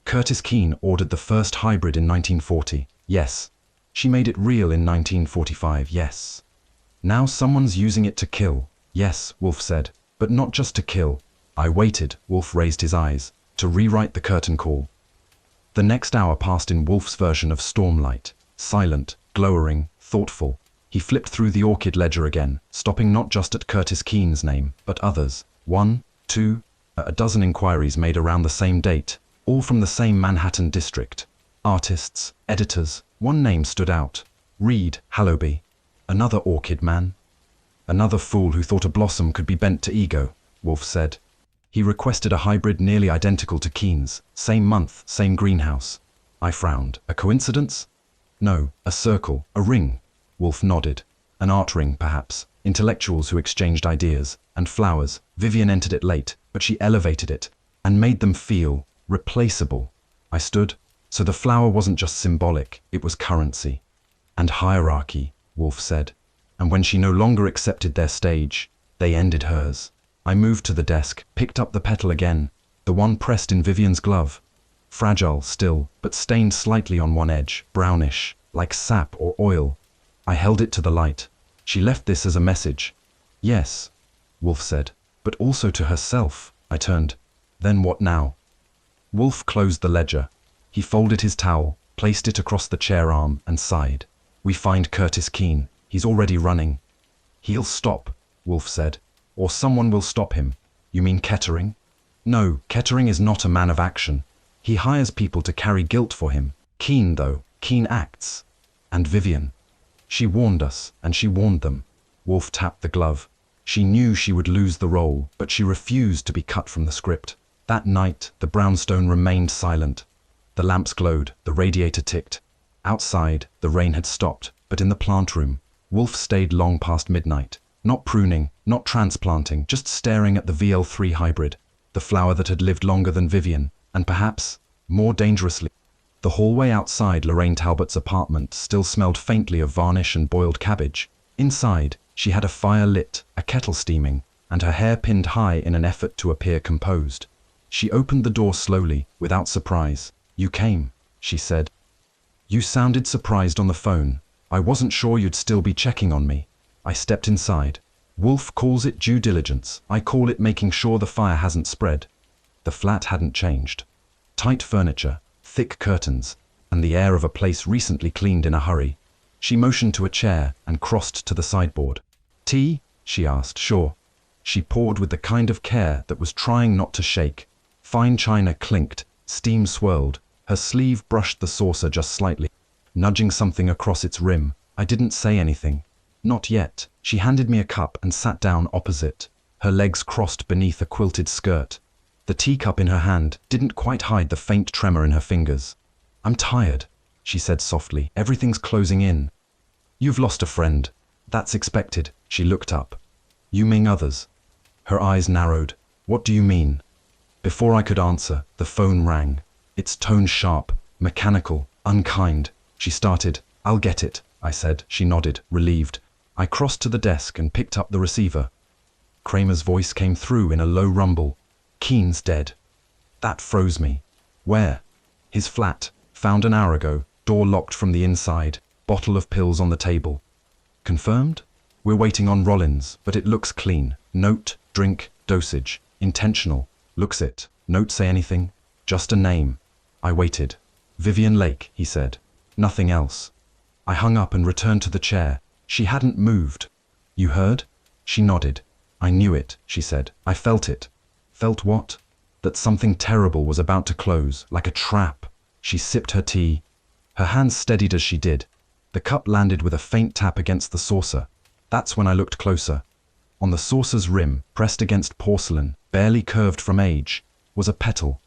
"Curtis Keene ordered the first hybrid in 1940. Yes. She made it real in 1945. Yes. Now someone's using it to kill." "Yes," Wolfe said, "but not just to kill." I waited. Wolfe raised his eyes. "To rewrite the curtain call." The next hour passed in Wolfe's version of Stormlight. Silent, glowering, thoughtful. He flipped through the Orchid ledger again, stopping not just at Curtis Keene's name, but others. 1, 2, a dozen inquiries made around the same date, all from the same Manhattan district. Artists, editors. One name stood out. Reed Hallowby. Another Orchid man. "Another fool who thought a blossom could be bent to ego," Wolfe said. He requested a hybrid nearly identical to Keene's. Same month, same greenhouse. I frowned. A coincidence? No, a circle, a ring. Wolfe nodded. An art ring, perhaps. Intellectuals who exchanged ideas. And flowers. Vivien entered it late, but she elevated it and made them feel replaceable. I stood. So the flower wasn't just symbolic, it was currency. And hierarchy, Wolfe said. And when she no longer accepted their stage, they ended hers. I moved to the desk, picked up the petal again, the one pressed in Vivien's glove. Fragile still, but stained slightly on one edge, brownish, like sap or oil. I held it to the light. She left this as a message. "Yes," Wolfe said, "but also to herself." I turned. "Then what now?" Wolfe closed the ledger. He folded his towel, placed it across the chair arm, and sighed. We find Curtis Keene. He's already running. He'll stop, Wolfe said. Or someone will stop him. You mean Kettering? No, Kettering is not a man of action. He hires people to carry guilt for him. Keene, though, Keene acts. And Vivien. She warned us, and she warned them. Wolfe tapped the glove. She knew she would lose the role, but she refused to be cut from the script. That night, the brownstone remained silent. The lamps glowed, the radiator ticked. Outside, the rain had stopped, but in the plant room, Wolfe stayed long past midnight. Not pruning, not transplanting, just staring at the VL3 hybrid, the flower that had lived longer than Vivien, and perhaps, more dangerously. The hallway outside Lorraine Talbot's apartment still smelled faintly of varnish and boiled cabbage. Inside, she had a fire lit, a kettle steaming, and her hair pinned high in an effort to appear composed. She opened the door slowly, without surprise. You came, she said. You sounded surprised on the phone. I wasn't sure you'd still be checking on me. I stepped inside. Wolfe calls it due diligence. I call it making sure the fire hasn't spread. The flat hadn't changed. Tight furniture, thick curtains, and the air of a place recently cleaned in a hurry. She motioned to a chair and crossed to the sideboard. Tea? She asked. Sure. She poured with the kind of care that was trying not to shake. Fine china clinked, steam swirled. Her sleeve brushed the saucer just slightly, nudging something across its rim. I didn't say anything. Not yet. She handed me a cup and sat down opposite, her legs crossed beneath a quilted skirt. The teacup in her hand didn't quite hide the faint tremor in her fingers. I'm tired, she said softly. Everything's closing in. You've lost a friend. That's expected. She looked up. You mean others? Her eyes narrowed. What do you mean? Before I could answer, the phone rang. Its tone sharp, mechanical, unkind. She started. I'll get it, I said. She nodded, relieved. I crossed to the desk and picked up the receiver. Kramer's voice came through in a low rumble. Keene's dead. That froze me. Where? His flat. Found an hour ago. Door locked from the inside. Bottle of pills on the table. Confirmed? We're waiting on Rollins, but it looks clean. Note, drink, dosage. Intentional. Looks it. Note say anything? Just a name. I waited. Vivien Lake, he said. Nothing else. I hung up and returned to the chair. She hadn't moved. You heard? She nodded. I knew it, she said. I felt it. Felt what? That something terrible was about to close, like a trap. She sipped her tea. Her hands steadied as she did. The cup landed with a faint tap against the saucer. That's when I looked closer. On the saucer's rim, pressed against porcelain, barely curved from age, was a petal,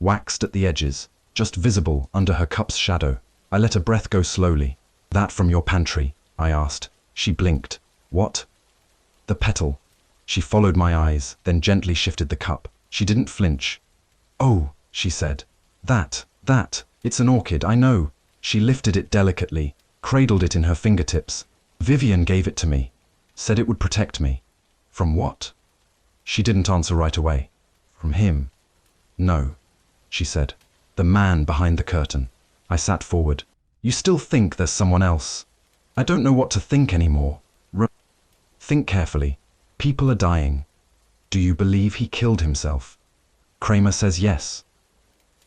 waxed at the edges, just visible under her cup's shadow. I let a breath go slowly. That from your pantry? I asked. She blinked. What? The petal. She followed my eyes, then gently shifted the cup. She didn't flinch. Oh, she said. That, it's an orchid, I know. She lifted it delicately, cradled it in her fingertips. Vivien gave it to me. Said it would protect me. From what? She didn't answer right away. From him. No, she said. The man behind the curtain. I sat forward. You still think there's someone else? I don't know what to think anymore. Think carefully. People are dying. Do you believe he killed himself? Kramer says yes.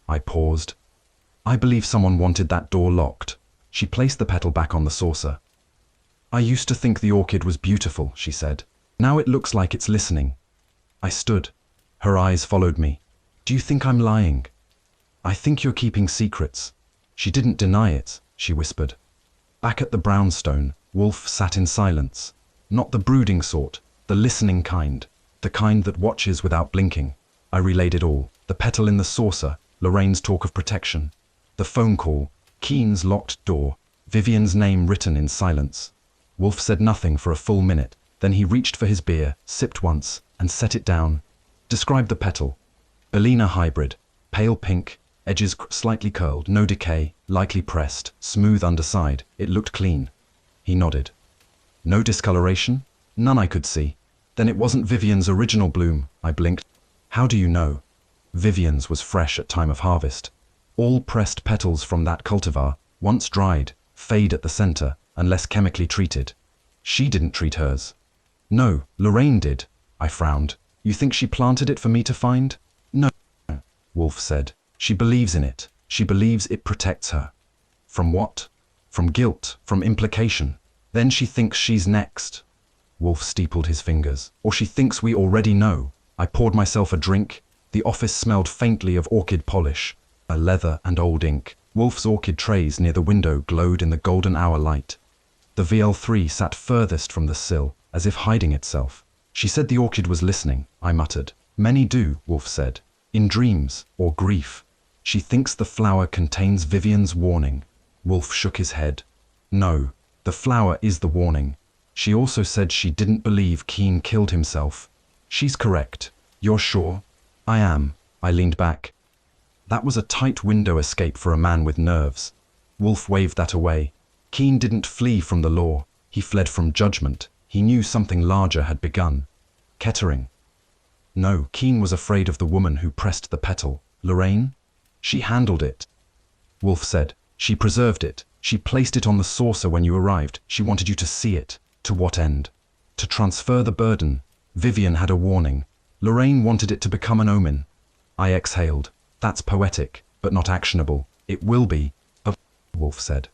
I paused. I believe someone wanted that door locked. She placed the petal back on the saucer. I used to think the orchid was beautiful, she said. Now it looks like it's listening. I stood. Her eyes followed me. Do you think I'm lying? I think you're keeping secrets. She didn't deny it, she whispered. Back at the brownstone, Wolfe sat in silence. Not the brooding sort, the listening kind, the kind that watches without blinking. I relayed it all. The petal in the saucer, Lorraine's talk of protection. The phone call, Keene's locked door, Vivien's name written in silence. Wolfe said nothing for a full minute. Then he reached for his beer, sipped once, and set it down. Described the petal. Bellina hybrid, pale pink, edges slightly curled, no decay, lightly pressed, smooth underside. It looked clean. He nodded. No discoloration? None I could see. Then it wasn't Vivien's original bloom, I blinked. How do you know? Vivien's was fresh at time of harvest. All pressed petals from that cultivar, once dried, fade at the center, unless chemically treated. She didn't treat hers. No, Lorraine did. I frowned. You think she planted it for me to find? No, Wolfe said. She believes in it. She believes it protects her. From what? From guilt, from implication. Then she thinks she's next. Wolfe steepled his fingers. Or she thinks we already know. I poured myself a drink. The office smelled faintly of orchid polish, a leather and old ink. Wolfe's orchid trays near the window glowed in the golden hour light. The VL3 sat furthest from the sill, as if hiding itself. She said the orchid was listening, I muttered. Many do, Wolfe said. In dreams, or grief. She thinks the flower contains Vivien's warning. Wolfe shook his head. No, the flower is the warning. She also said she didn't believe Keene killed himself. She's correct. You're sure? I am. I leaned back. That was a tight window escape for a man with nerves. Wolfe waved that away. Keene didn't flee from the law. He fled from judgment. He knew something larger had begun. Kettering. No, Keene was afraid of the woman who pressed the petal. Lorraine? She handled it. Wolfe said. She preserved it. She placed it on the saucer when you arrived. She wanted you to see it. To what end? To transfer the burden. Vivien had a warning. Lorraine wanted it to become an omen. I exhaled. That's poetic, but not actionable. It will be, Wolfe said.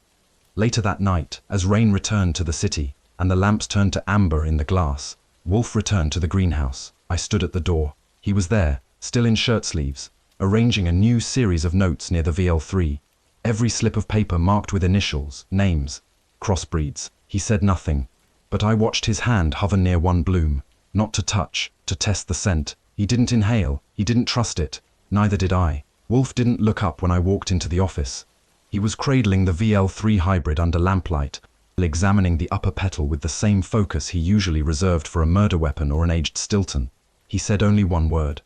Later that night, as rain returned to the city, and the lamps turned to amber in the glass, Wolfe returned to the greenhouse. I stood at the door. He was there, still in shirt sleeves, arranging a new series of notes near the VL3. Every slip of paper marked with initials, names, crossbreeds. He said nothing, but I watched his hand hover near one bloom. Not to touch, to test the scent. He didn't inhale, he didn't trust it. Neither did I. Wolfe didn't look up when I walked into the office. He was cradling the VL3 hybrid under lamplight, examining the upper petal with the same focus he usually reserved for a murder weapon or an aged Stilton. He said only one word.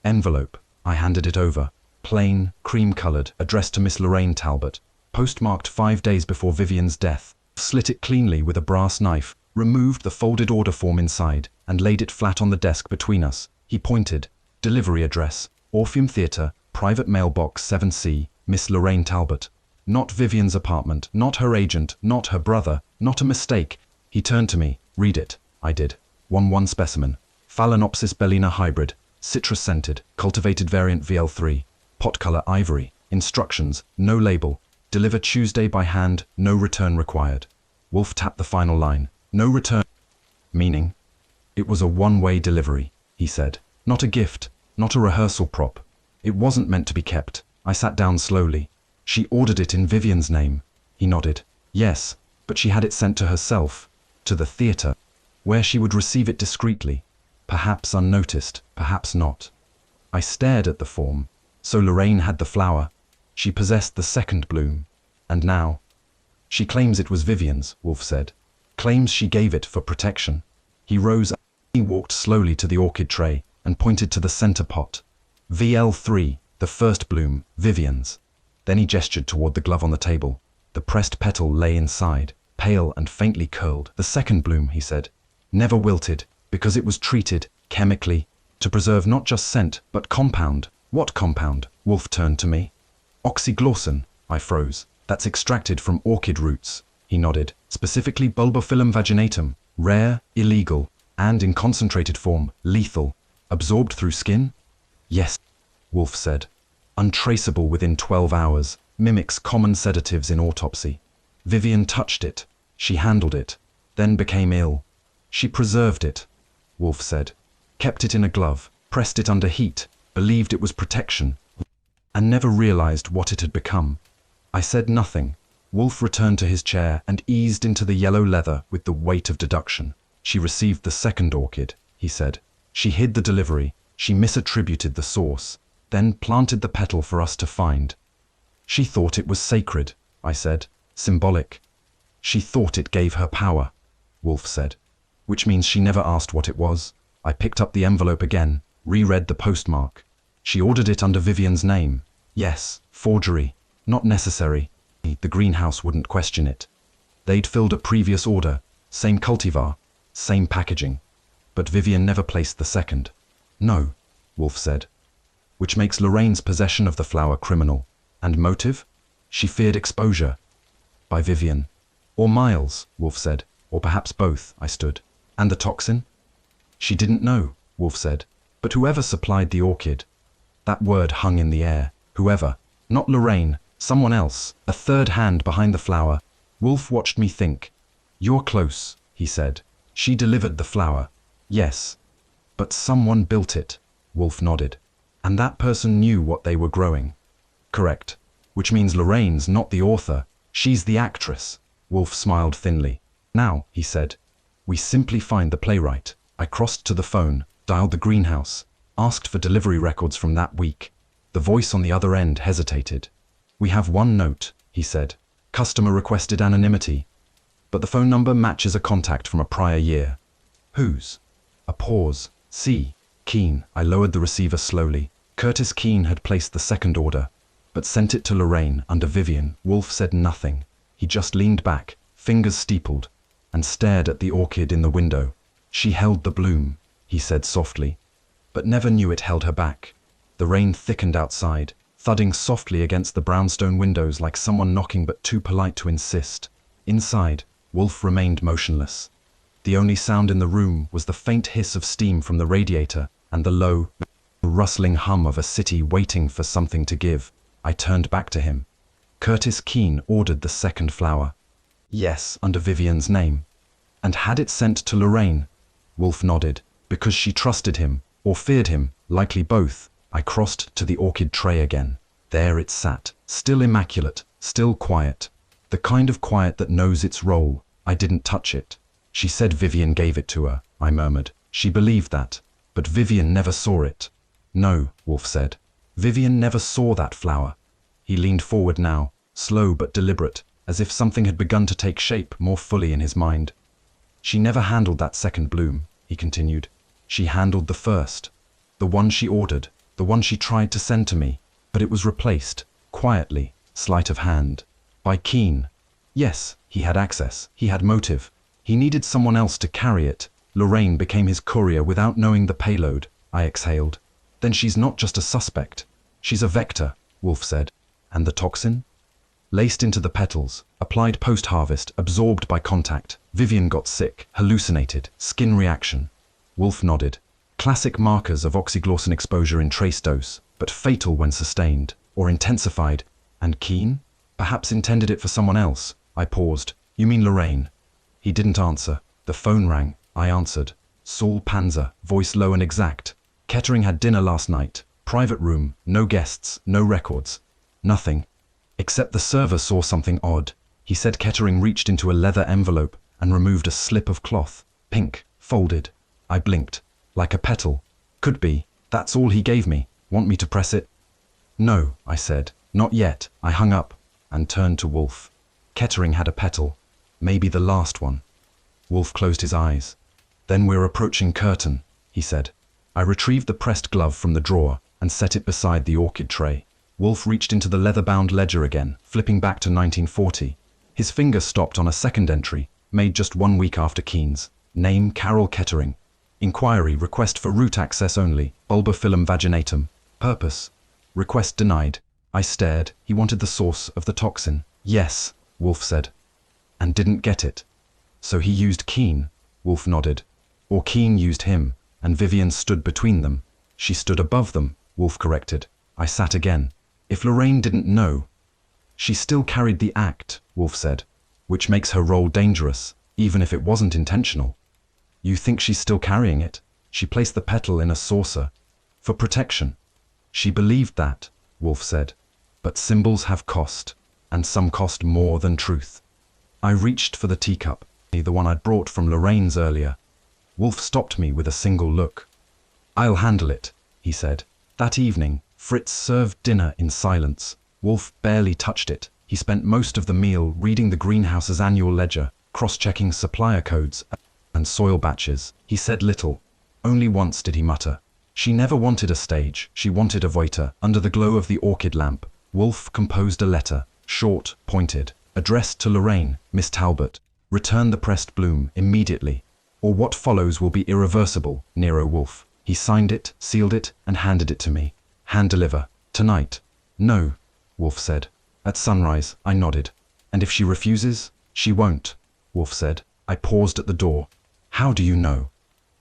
Envelope. I handed it over. Plain, cream-coloured, addressed to Miss Lorraine Talbot. Postmarked 5 days before Vivien's death. Slit it cleanly with a brass knife, removed the folded order form inside, and laid it flat on the desk between us. He pointed. Delivery address. Orpheum Theatre, private mailbox 7C, Miss Lorraine Talbot. Not Vivien's apartment, not her agent, not her brother, not a mistake. He turned to me. Read it. I did. 1 specimen. Phalaenopsis bellina hybrid, citrus-scented, cultivated variant VL3, pot color ivory. Instructions, no label. Deliver Tuesday by hand, no return required. Wolfe tapped the final line. No return. Meaning? It was a one-way delivery, he said. Not a gift. Not a rehearsal prop. It wasn't meant to be kept. I sat down slowly. She ordered it in Vivien's name. He nodded. Yes, but she had it sent to herself, to the theatre, where she would receive it discreetly, perhaps unnoticed, perhaps not. I stared at the form. So Lorraine had the flower. She possessed the second bloom. And now? She claims it was Vivien's, Wolfe said. Claims she gave it for protection. He rose. He walked slowly to the orchid tray and pointed to the center pot. VL3, the first bloom, Vivien's. Then he gestured toward the glove on the table. The pressed petal lay inside, pale and faintly curled. The second bloom, he said, never wilted, because it was treated, chemically, to preserve not just scent, but compound. What compound? Wolfe turned to me. Oxyglossin, I froze. That's extracted from orchid roots. He nodded. Specifically Bulbophyllum vaginatum, rare, illegal, and in concentrated form, lethal. Absorbed through skin? Yes, Wolfe said. Untraceable within 12 hours. Mimics common sedatives in autopsy. Vivien touched it. She handled it. Then became ill. She preserved it, Wolfe said. Kept it in a glove. Pressed it under heat. Believed it was protection. And never realized what it had become. I said nothing. Wolfe returned to his chair and eased into the yellow leather with the weight of deduction. She received the second orchid, he said. She hid the delivery. She misattributed the source, then planted the petal for us to find. She thought it was sacred, I said. Symbolic. She thought it gave her power, Wolfe said. Which means she never asked what it was. I picked up the envelope again, reread the postmark. She ordered it under Vivien's name. Yes, forgery. Not necessary. The greenhouse wouldn't question it. They'd filled a previous order. Same cultivar. Same packaging. But Vivien never placed the second. No, Wolfe said. Which makes Lorraine's possession of the flower criminal. And motive? She feared exposure. By Vivien. Or Miles, Wolfe said. Or perhaps both, I stood. And the toxin? She didn't know, Wolfe said. But whoever supplied the orchid. That word hung in the air. Whoever. Not Lorraine. Someone else. A third hand behind the flower. Wolfe watched me think. You're close, he said. She delivered the flower. Yes. But someone built it. Wolfe nodded. And that person knew what they were growing. Correct. Which means Lorraine's not the author. She's the actress. Wolfe smiled thinly. Now, he said, we simply find the playwright. I crossed to the phone, dialed the greenhouse, asked for delivery records from that week. The voice on the other end hesitated. We have one note, he said. Customer requested anonymity. But the phone number matches a contact from a prior year. Whose? A pause. C. Keene. I lowered the receiver slowly. Curtis Keene had placed the second order, but sent it to Lorraine under Vivien. Wolfe said nothing. He just leaned back, fingers steepled, and stared at the orchid in the window. She held the bloom, he said softly, but never knew it held her back. The rain thickened outside, thudding softly against the brownstone windows like someone knocking but too polite to insist. Inside, Wolfe remained motionless. The only sound in the room was the faint hiss of steam from the radiator and the low, rustling hum of a city waiting for something to give. I turned back to him. Curtis Keene ordered the second flower. Yes, under Vivien's name. And had it sent to Lorraine? Wolfe nodded. Because she trusted him, or feared him, likely both. I crossed to the orchid tray again. There it sat, still immaculate, still quiet. The kind of quiet that knows its role. I didn't touch it. She said Vivien gave it to her, I murmured. She believed that, but Vivien never saw it. No, Wolfe said. Vivien never saw that flower. He leaned forward now, slow but deliberate, as if something had begun to take shape more fully in his mind. She never handled that second bloom, he continued. She handled the first. The one she ordered, the one she tried to send to me, but it was replaced, quietly, sleight of hand, by Keene. Yes, he had access, he had motive. He needed someone else to carry it. Lorraine became his courier without knowing the payload. I exhaled. Then she's not just a suspect. She's a vector, Wolfe said. And the toxin? Laced into the petals, applied post-harvest, absorbed by contact. Vivien got sick, hallucinated, skin reaction. Wolfe nodded. Classic markers of oxyglossin exposure in trace dose, but fatal when sustained, or intensified. And Keene? Perhaps intended it for someone else. I paused. You mean Lorraine? He didn't answer. The phone rang. I answered. Saul Panzer, voice low and exact. Kettering had dinner last night. Private room, no guests, no records. Nothing. Except the server saw something odd. He said Kettering reached into a leather envelope and removed a slip of cloth. Pink, folded. I blinked. Like a petal. Could be. That's all he gave me. Want me to press it? No, I said. Not yet. I hung up and turned to Wolfe. Kettering had a petal. Maybe the last one. Wolfe closed his eyes. Then we're approaching curtain, he said. I retrieved the pressed glove from the drawer and set it beside the orchid tray. Wolfe reached into the leather-bound ledger again, flipping back to 1940. His finger stopped on a second entry, made just 1 week after Keene's. Name Carol Kettering. Inquiry, request for root access only, bulbophyllum vaginatum. Purpose. Request denied. I stared. He wanted the source of the toxin. Yes, Wolfe said. And didn't get it. So he used Keene. Wolfe nodded. Or Keene used him, and Vivien stood between them. She stood above them, Wolfe corrected. I sat again. If Lorraine didn't know, she still carried the act, Wolfe said, which makes her role dangerous, even if it wasn't intentional. You think she's still carrying it? She placed the petal in a saucer. For protection. She believed that, Wolfe said. But symbols have cost, and some cost more than truth. I reached for the teacup, the one I'd brought from Lorraine's earlier. Wolfe stopped me with a single look. I'll handle it, he said. That evening, Fritz served dinner in silence. Wolfe barely touched it. He spent most of the meal reading the greenhouse's annual ledger, cross-checking supplier codes and soil batches. He said little. Only once did he mutter. She never wanted a stage. She wanted a waiter. Under the glow of the orchid lamp, Wolfe composed a letter, short, pointed, addressed to Lorraine, Miss Talbot. Return the pressed bloom immediately, or what follows will be irreversible, Nero Wolfe. He signed it, sealed it, and handed it to me. Hand deliver. Tonight. No, Wolfe said. At sunrise, I nodded. And if she refuses? She won't, Wolfe said. I paused at the door. How do you know?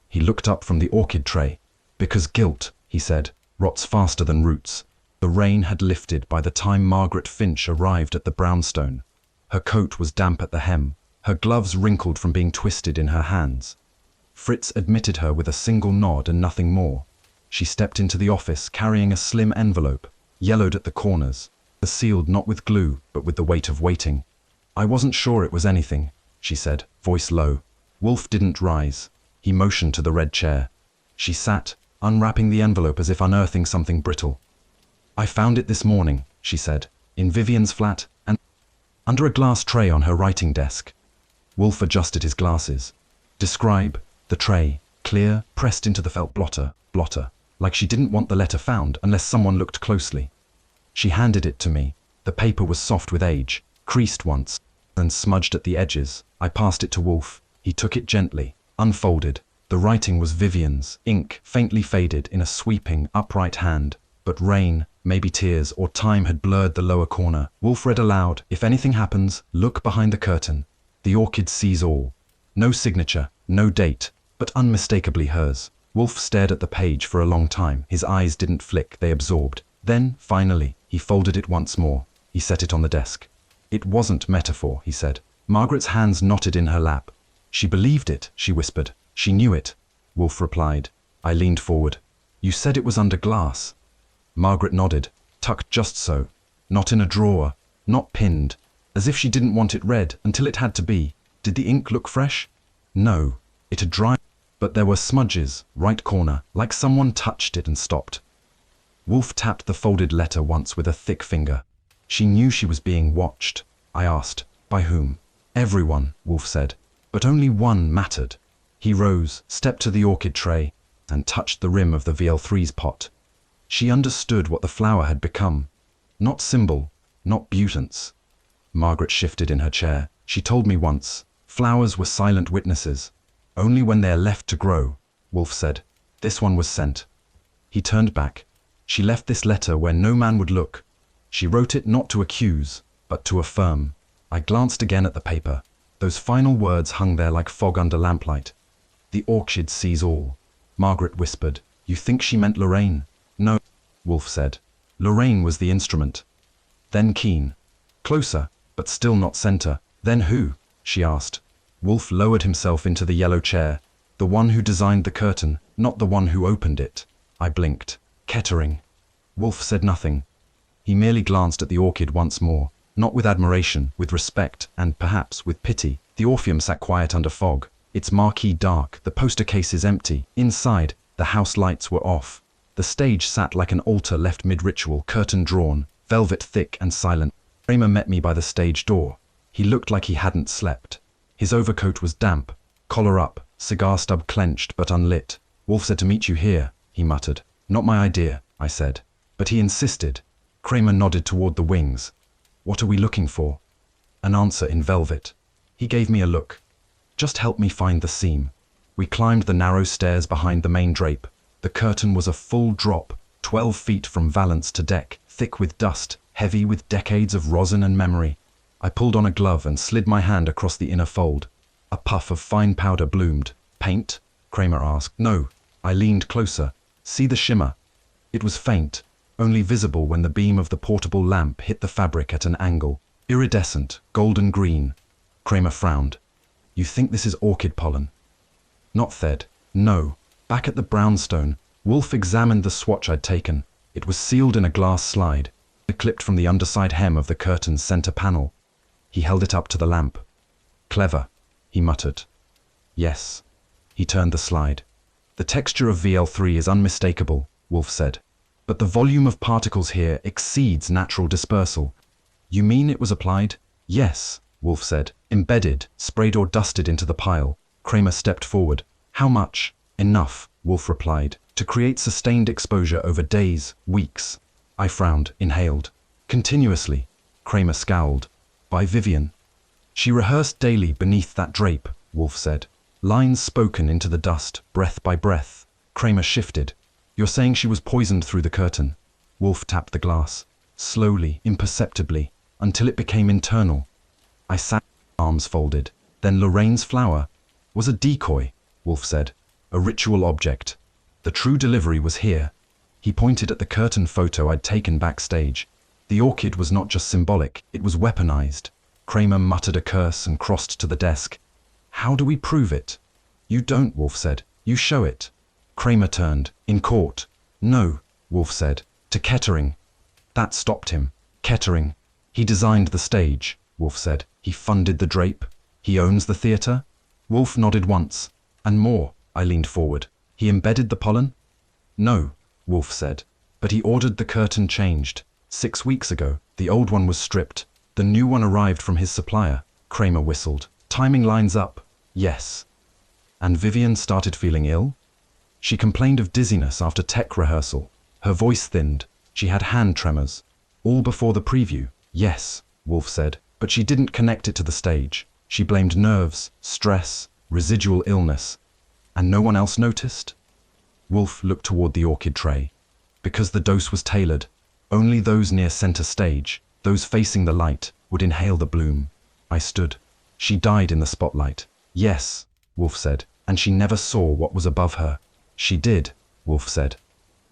He looked up from the orchid tray. Because guilt, he said, rots faster than roots. The rain had lifted by the time Margaret Finch arrived at the brownstone. Her coat was damp at the hem, her gloves wrinkled from being twisted in her hands. Fritz admitted her with a single nod and nothing more. She stepped into the office carrying a slim envelope, yellowed at the corners, sealed not with glue but with the weight of waiting. "I wasn't sure it was anything," she said, voice low. Wolfe didn't rise. He motioned to the red chair. She sat, unwrapping the envelope as if unearthing something brittle. "I found it this morning," she said, "in Vivien's flat and under a glass tray on her writing desk." Wolfe adjusted his glasses. "Describe the tray." Clear, pressed into the felt blotter, like she didn't want the letter found unless someone looked closely. She handed it to me. The paper was soft with age, creased once, and smudged at the edges. I passed it to Wolfe. He took it gently, unfolded. The writing was Vivien's, ink faintly faded in a sweeping, upright hand, but rain, maybe tears or time had blurred the lower corner. Wolfe read aloud, "If anything happens, look behind the curtain. The Orchid sees all." No signature, no date, but unmistakably hers. Wolfe stared at the page for a long time. His eyes didn't flick, they absorbed. Then, finally, he folded it once more. He set it on the desk. "It wasn't metaphor," he said. Margaret's hands knotted in her lap. "She believed it," she whispered. "She knew it," Wolfe replied. I leaned forward. "You said it was under glass." Margaret nodded, tucked just so. Not in a drawer, not pinned, as if she didn't want it read until it had to be. Did the ink look fresh? No, it had dried, but there were smudges, right corner, like someone touched it and stopped. Wolfe tapped the folded letter once with a thick finger. "She knew she was being watched." I asked, "By whom?" "Everyone," Wolfe said, "but only one mattered." He rose, stepped to the orchid tray, and touched the rim of the VL3's pot. She understood what the flower had become. Not symbol, not butance. Margaret shifted in her chair. "She told me once, flowers were silent witnesses. Only when they are left to grow," Wolfe said. "This one was sent." He turned back. "She left this letter where no man would look. She wrote it not to accuse, but to affirm." I glanced again at the paper. Those final words hung there like fog under lamplight. "The Orchid sees all," Margaret whispered. "You think she meant Lorraine?" "No," Wolfe said. "Lorraine was the instrument. Then Keene. Closer, but still not center." "Then who?" she asked. Wolfe lowered himself into the yellow chair. "The one who designed the curtain, not the one who opened it." I blinked. "Kettering." Wolfe said nothing. He merely glanced at the orchid once more, not with admiration, with respect, and perhaps with pity. The Orpheum sat quiet under fog, its marquee dark, the poster cases empty. Inside, the house lights were off. The stage sat like an altar left mid-ritual, curtain drawn, velvet thick and silent. Kramer met me by the stage door. He looked like he hadn't slept. His overcoat was damp, collar up, cigar stub clenched but unlit. "Wolfe said to meet you here," he muttered. "Not my idea," I said. But he insisted. Kramer nodded toward the wings. "What are we looking for?" An answer in velvet. He gave me a look. "Just help me find the seam." We climbed the narrow stairs behind the main drape. The curtain was a full drop, 12 feet from valance to deck, thick with dust, heavy with decades of rosin and memory. I pulled on a glove and slid my hand across the inner fold. A puff of fine powder bloomed. "Paint?" Kramer asked. "No." I leaned closer. "See the shimmer?" It was faint, only visible when the beam of the portable lamp hit the fabric at an angle. Iridescent, golden green. Kramer frowned. "You think this is orchid pollen?" "Not Thed. No." Back at the brownstone, Wolfe examined the swatch I'd taken. It was sealed in a glass slide, clipped from the underside hem of the curtain's center panel. He held it up to the lamp. "Clever," he muttered. "Yes." He turned the slide. "The texture of VL3 is unmistakable," Wolfe said. "But the volume of particles here exceeds natural dispersal." "You mean it was applied?" "Yes," Wolfe said. "Embedded, sprayed or dusted into the pile." Kramer stepped forward. "How much?" "Enough," Wolfe replied, "to create sustained exposure over days, weeks." I frowned, inhaled. "Continuously." Kramer scowled. "By Vivien." "She rehearsed daily beneath that drape," Wolfe said. Lines spoken into the dust, breath by breath. Kramer shifted. "You're saying she was poisoned through the curtain?" Wolfe tapped the glass. Slowly, imperceptibly, until it became internal. I sat, arms folded. "Then Lorraine's flower was a decoy," Wolfe said. "A ritual object. The true delivery was here." He pointed at the curtain photo I'd taken backstage. The orchid was not just symbolic, it was weaponized. Kramer muttered a curse and crossed to the desk. How do we prove it? You don't, Wolfe said. You show it. Kramer turned. In court. No, Wolfe said. To Kettering. That stopped him. Kettering. He designed the stage, Wolfe said. He funded the drape. He owns the theatre? Wolfe nodded once. And more, I leaned forward. He embedded the pollen? No, Wolfe said. But he ordered the curtain changed. 6 weeks ago, the old one was stripped. The new one arrived from his supplier. Kramer whistled. Timing lines up. Yes. And Vivien started feeling ill? She complained of dizziness after tech rehearsal. Her voice thinned. She had hand tremors. All before the preview. Yes, Wolfe said. But she didn't connect it to the stage. She blamed nerves, stress, residual illness. And no one else noticed? Wolfe looked toward the orchid tray. Because the dose was tailored, only those near center stage, those facing the light, would inhale the bloom. I stood. She died in the spotlight. Yes, Wolfe said, and she never saw what was above her. She did, Wolfe said.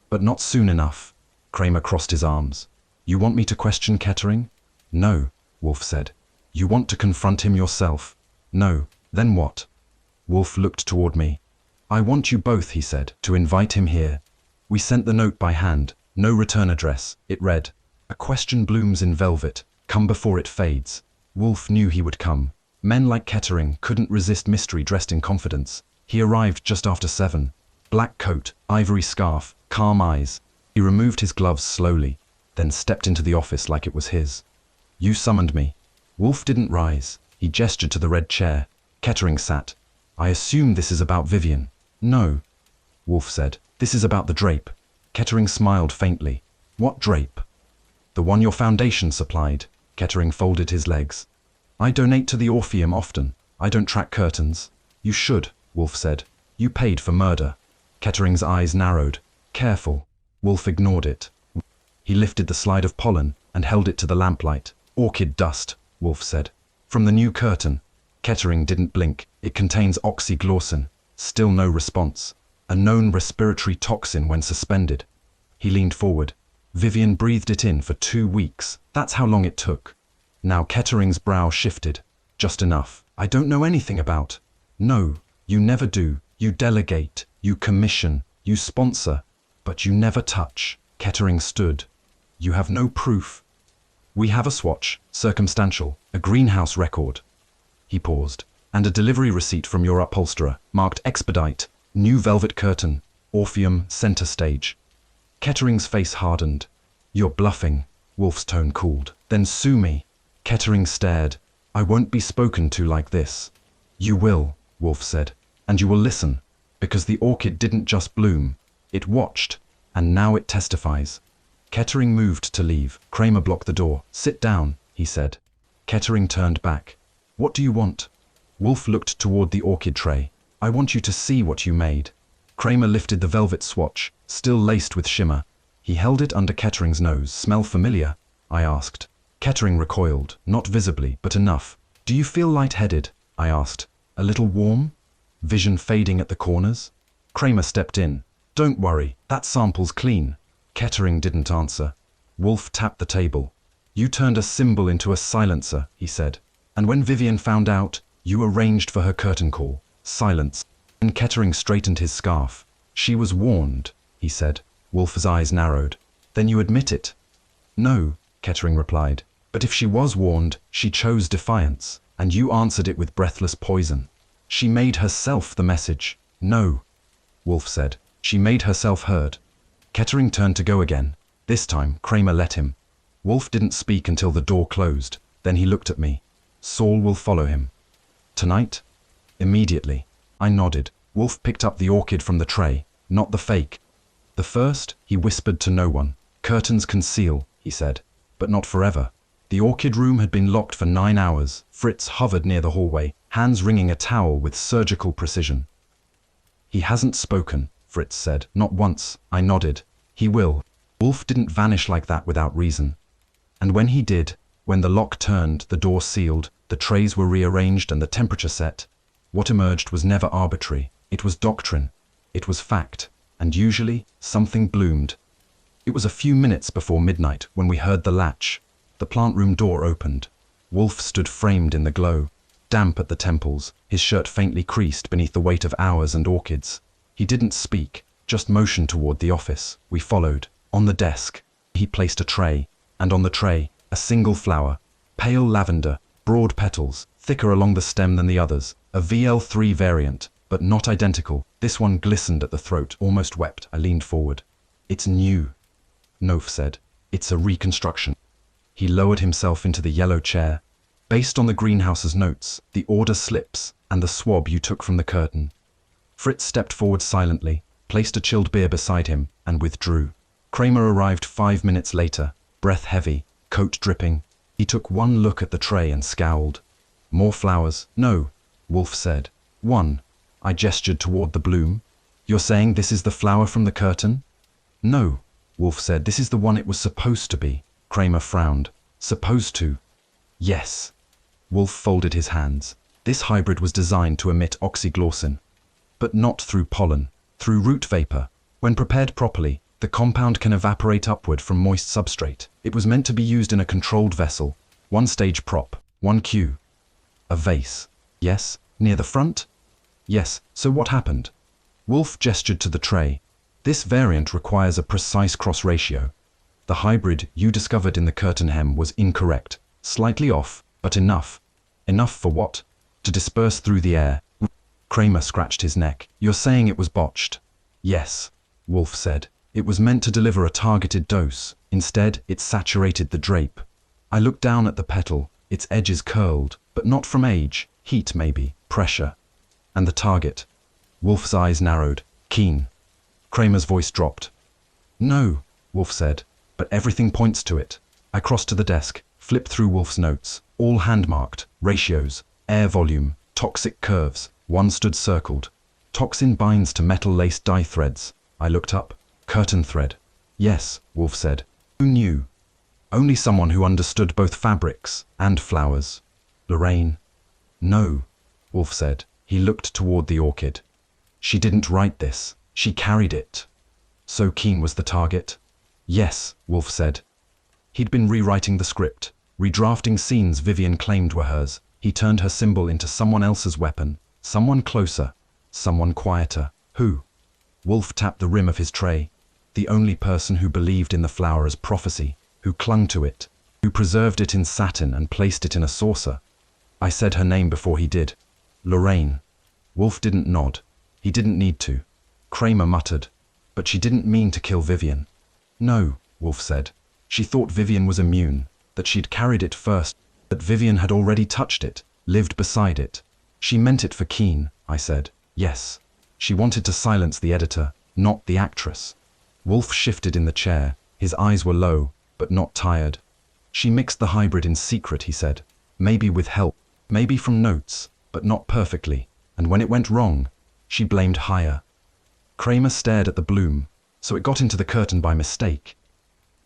But not soon enough. Kramer crossed his arms. You want me to question Kettering? No, Wolfe said. You want to confront him yourself? No, then what? Wolfe looked toward me. I want you both, he said, to invite him here. We sent the note by hand, no return address. It read, a question blooms in velvet, come before it fades. Wolfe knew he would come. Men like Kettering couldn't resist mystery dressed in confidence. He arrived just after 7. Black coat, ivory scarf, calm eyes. He removed his gloves slowly, then stepped into the office like it was his. You summoned me. Wolfe didn't rise. He gestured to the red chair. Kettering sat. I assume this is about Vivien. No, Wolfe said. This is about the drape. Kettering smiled faintly. What drape? The one your foundation supplied. Kettering folded his legs. I donate to the Orpheum often. I don't track curtains. You should, Wolfe said. You paid for murder. Kettering's eyes narrowed. Careful. Wolfe ignored it. He lifted the slide of pollen and held it to the lamplight. Orchid dust, Wolfe said. From the new curtain. Kettering didn't blink. It contains oxyglossin. Still no response. A known respiratory toxin when suspended. He leaned forward. Vivien breathed it in for 2 weeks. That's how long it took. Now Kettering's brow shifted. Just enough. I don't know anything about. No, you never do. You delegate. You commission. You sponsor. But you never touch. Kettering stood. You have no proof. We have a swatch, circumstantial, a greenhouse record. He paused. And a delivery receipt from your upholsterer, marked expedite, new velvet curtain, Orpheum, center stage. Kettering's face hardened. You're bluffing. Wolfe's tone cooled. Then sue me. Kettering stared. I won't be spoken to like this. You will, Wolfe said. And you will listen. Because the orchid didn't just bloom. It watched. And now it testifies. Kettering moved to leave. Kramer blocked the door. Sit down, he said. Kettering turned back. What do you want? Wolfe looked toward the orchid tray. I want you to see what you made. Kramer lifted the velvet swatch, still laced with shimmer. He held it under Kettering's nose. Smell familiar? I asked. Kettering recoiled, not visibly, but enough. Do you feel lightheaded? I asked. A little warm? Vision fading at the corners? Kramer stepped in. Don't worry, that sample's clean. Kettering didn't answer. Wolfe tapped the table. You turned a symbol into a silencer, he said. And when Vivien found out, you arranged for her curtain call. Silence. And Kettering straightened his scarf. She was warned, he said. Wolfe's eyes narrowed. Then you admit it? No, Kettering replied. But if she was warned, she chose defiance, and you answered it with breathless poison. She made herself the message. No, Wolfe said. She made herself heard. Kettering turned to go again. This time, Kramer let him. Wolfe didn't speak until the door closed. Then he looked at me. Saul will follow him. Tonight? Immediately. I nodded. Wolfe picked up the orchid from the tray, not the fake. The first, he whispered to no one. Curtains conceal, he said, but not forever. The orchid room had been locked for 9 hours. Fritz hovered near the hallway, hands wringing a towel with surgical precision. He hasn't spoken, Fritz said. Not once. I nodded. He will. Wolfe didn't vanish like that without reason. And when he did, when the lock turned, the door sealed, the trays were rearranged and the temperature set, what emerged was never arbitrary. It was doctrine. It was fact. And usually, something bloomed. It was a few minutes before midnight when we heard the latch. The plant room door opened. Wolfe stood framed in the glow, damp at the temples, his shirt faintly creased beneath the weight of hours and orchids. He didn't speak, just motioned toward the office. We followed. On the desk, he placed a tray, and on the tray, a single flower, pale lavender, broad petals, thicker along the stem than the others, a VL3 variant, but not identical. This one glistened at the throat, almost wept. I leaned forward. "It's new," Wolfe said. "It's a reconstruction." He lowered himself into the yellow chair. "Based on the greenhouse's notes, the order slips, and the swab you took from the curtain." Fritz stepped forward silently, placed a chilled beer beside him, and withdrew. Kramer arrived 5 minutes later, breath heavy, coat dripping. He took one look at the tray and scowled. "More flowers?" "No," Wolfe said. "One." I gestured toward the bloom. "You're saying this is the flower from the curtain?" "No," Wolfe said. "This is the one it was supposed to be." Kramer frowned. "Supposed to?" "Yes." Wolfe folded his hands. "This hybrid was designed to emit oxyglossin, but not through pollen, through root vapor. When prepared properly, the compound can evaporate upward from moist substrate. It was meant to be used in a controlled vessel, one-stage prop, 1Q. "A vase?" "Yes." "Near the front?" "Yes." "So what happened?" Wolfe gestured to the tray. "This variant requires a precise cross ratio. The hybrid you discovered in the curtain hem was incorrect, slightly off, but enough." "Enough for what?" "To disperse through the air." Kramer scratched his neck. "You're saying it was botched?" "Yes," Wolfe said. "It was meant to deliver a targeted dose. Instead, it saturated the drape." I looked down at the petal, its edges curled, but not from age, heat maybe, pressure. "And the target?" Wolfe's eyes narrowed. "Keene." Kramer's voice dropped. "No," Wolfe said, "but everything points to it." I crossed to the desk, flipped through Wolfe's notes, all hand-marked, ratios, air volume, toxic curves. One stood circled. "Toxin binds to metal-laced dye threads." I looked up. "Curtain thread." "Yes," Wolfe said. "Who knew?" "Only someone who understood both fabrics and flowers." "Lorraine?" "No," Wolfe said. He looked toward the orchid. "She didn't write this. She carried it." "So Keene was the target?" "Yes," Wolfe said. He'd been rewriting the script, redrafting scenes Vivien claimed were hers. He turned her symbol into someone else's weapon, someone closer, someone quieter. "Who?" Wolfe tapped the rim of his tray. "The only person who believed in the flower as prophecy, who clung to it, who preserved it in satin and placed it in a saucer." I said her name before he did. "Lorraine." Wolfe didn't nod. He didn't need to. Kramer muttered. "But she didn't mean to kill Vivien." "No," Wolfe said. "She thought Vivien was immune, that she'd carried it first, that Vivien had already touched it, lived beside it. She meant it for Keene," I said. "Yes. She wanted to silence the editor, not the actress." Wolfe shifted in the chair. His eyes were low, but not tired. "She mixed the hybrid in secret," he said. "Maybe with help, maybe from notes, but not perfectly. And when it went wrong, she blamed higher." Kramer stared at the bloom. "So it got into the curtain by mistake?"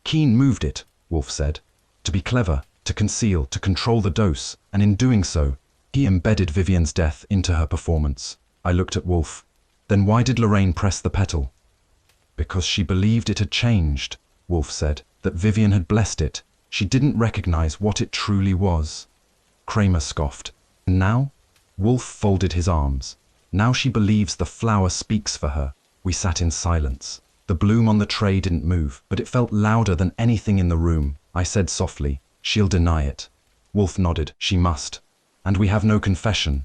"Keene moved it," Wolfe said. "To be clever, to conceal, to control the dose, and in doing so, he embedded Vivien's death into her performance." I looked at Wolfe. "Then why did Lorraine press the petal?" "Because she believed it had changed," Wolfe said, "that Vivien had blessed it. She didn't recognize what it truly was." Kramer scoffed. "And now?" Wolfe folded his arms. "Now she believes the flower speaks for her." We sat in silence. The bloom on the tray didn't move, but it felt louder than anything in the room. I said softly, "She'll deny it." Wolfe nodded. "She must. And we have no confession."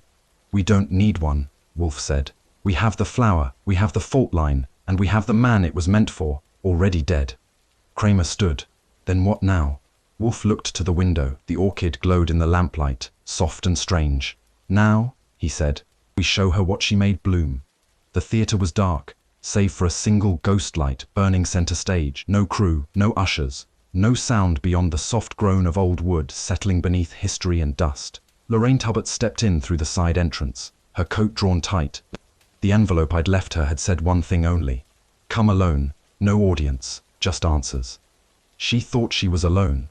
"We don't need one," Wolfe said. "We have the flower, we have the fault line, and we have the man it was meant for, already dead." Kramer stood. "Then what now?" Wolfe looked to the window. The orchid glowed in the lamplight, soft and strange. "Now," he said, "we show her what she made bloom." The theater was dark, save for a single ghost light burning center stage. No crew, no ushers, no sound beyond the soft groan of old wood settling beneath history and dust. Lorraine Talbot stepped in through the side entrance, her coat drawn tight. The envelope I'd left her had said one thing only: "Come alone, no audience, just answers." She thought she was alone.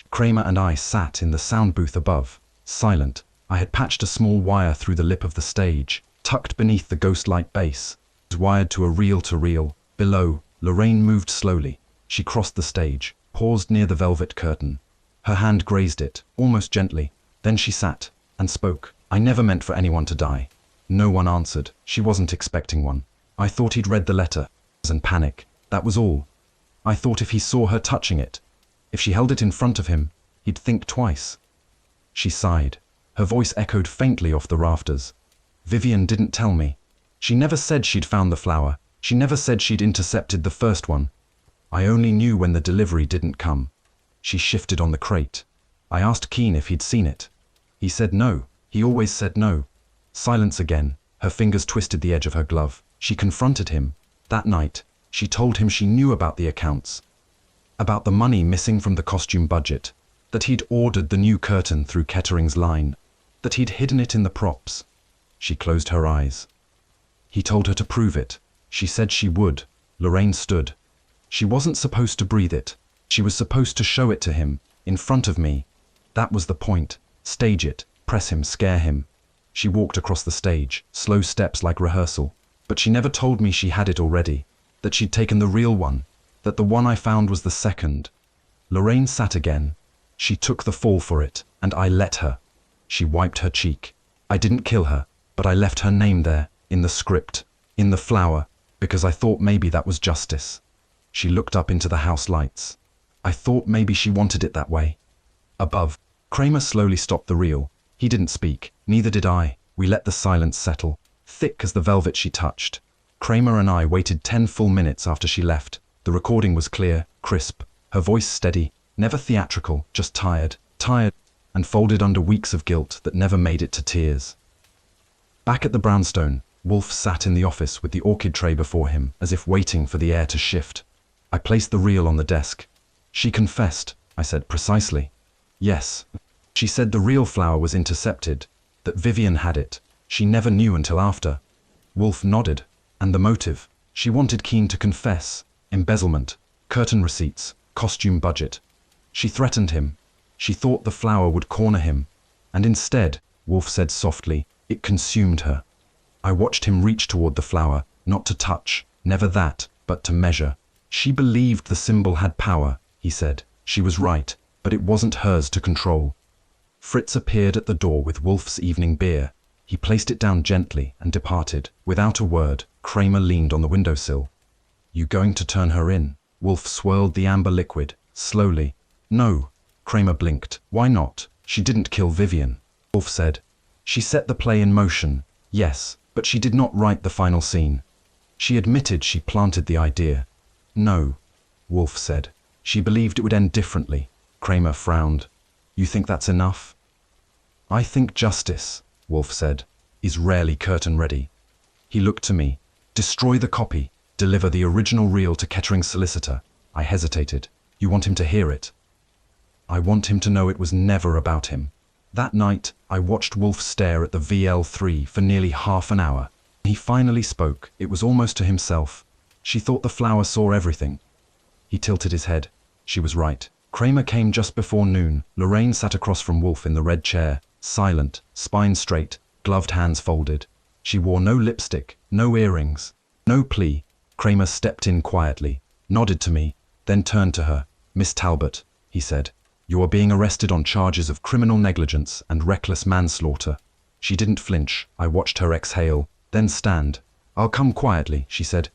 Kramer and I sat in the sound booth above, silent. I had patched a small wire through the lip of the stage, tucked beneath the ghostlight base. It was wired to a reel-to-reel. Below, Lorraine moved slowly. She crossed the stage, paused near the velvet curtain. Her hand grazed it, almost gently. Then she sat and spoke. "I never meant for anyone to die." No one answered. She wasn't expecting one. "I thought he'd read the letter and panic. That was all. I thought if he saw her touching it, if she held it in front of him, he'd think twice." She sighed. Her voice echoed faintly off the rafters. "Vivien didn't tell me. She never said she'd found the flower. She never said she'd intercepted the first one. I only knew when the delivery didn't come." She shifted on the crate. "I asked Keene if he'd seen it. He said no. He always said no." Silence again. Her fingers twisted the edge of her glove. She confronted him. That night, she told him she knew about the accounts, about the money missing from the costume budget, that he'd ordered the new curtain through Kettering's line, that he'd hidden it in the props. She closed her eyes. He told her to prove it. She said she would. Lorraine stood. She wasn't supposed to breathe it. She was supposed to show it to him, in front of me. That was the point. Stage it, press him, scare him. She walked across the stage, slow steps like rehearsal. But she never told me she had it already, that she'd taken the real one, that the one I found was the second. Lorraine sat again. She took the fall for it, and I let her. She wiped her cheek. I didn't kill her, but I left her name there, in the script, in the flower, because I thought maybe that was justice. She looked up into the house lights. I thought maybe she wanted it that way. Above, Kramer slowly stopped the reel. He didn't speak, neither did I. We let the silence settle, thick as the velvet she touched. Kramer and I waited 10 full minutes after she left. The recording was clear, crisp, her voice steady, never theatrical, just tired, and folded under weeks of guilt that never made it to tears. Back at the brownstone, Wolfe sat in the office with the orchid tray before him, as if waiting for the air to shift. I placed the reel on the desk. "She confessed," I said precisely. "Yes. She said the real flower was intercepted, that Vivien had it. She never knew until after." Wolfe nodded. "And the motive? She wanted Keene to confess. Embezzlement, curtain receipts, costume budget. She threatened him. She thought the flower would corner him. And instead," Wolfe said softly, "it consumed her." I watched him reach toward the flower, not to touch, never that, but to measure. "She believed the symbol had power," he said. "She was right, but it wasn't hers to control." Fritz appeared at the door with Wolfe's evening beer. He placed it down gently and departed. Without a word, Kramer leaned on the windowsill. "You going to turn her in?" Wolfe swirled the amber liquid, slowly. "No." Kramer blinked. "Why not? She didn't kill Vivien." Wolfe said. "She set the play in motion, yes, but she did not write the final scene. She admitted she planted the idea." "No," Wolfe said. "She believed it would end differently." Kramer frowned. "You think that's enough?" "I think justice," Wolfe said, "is rarely curtain ready." He looked to me. "Destroy the copy. Deliver the original reel to Kettering's solicitor." I hesitated. "You want him to hear it?" "I want him to know it was never about him." That night, I watched Wolfe stare at the VL3 for nearly half an hour. He finally spoke. It was almost to himself. "She thought the flower saw everything." He tilted his head. She was right. Kramer came just before noon. Lorraine sat across from Wolfe in the red chair, silent, spine straight, gloved hands folded. She wore no lipstick, no earrings, no plea. Kramer stepped in quietly, nodded to me, then turned to her. "Miss Talbot," he said, "you are being arrested on charges of criminal negligence and reckless manslaughter." She didn't flinch. I watched her exhale, then stand. "I'll come quietly," she said.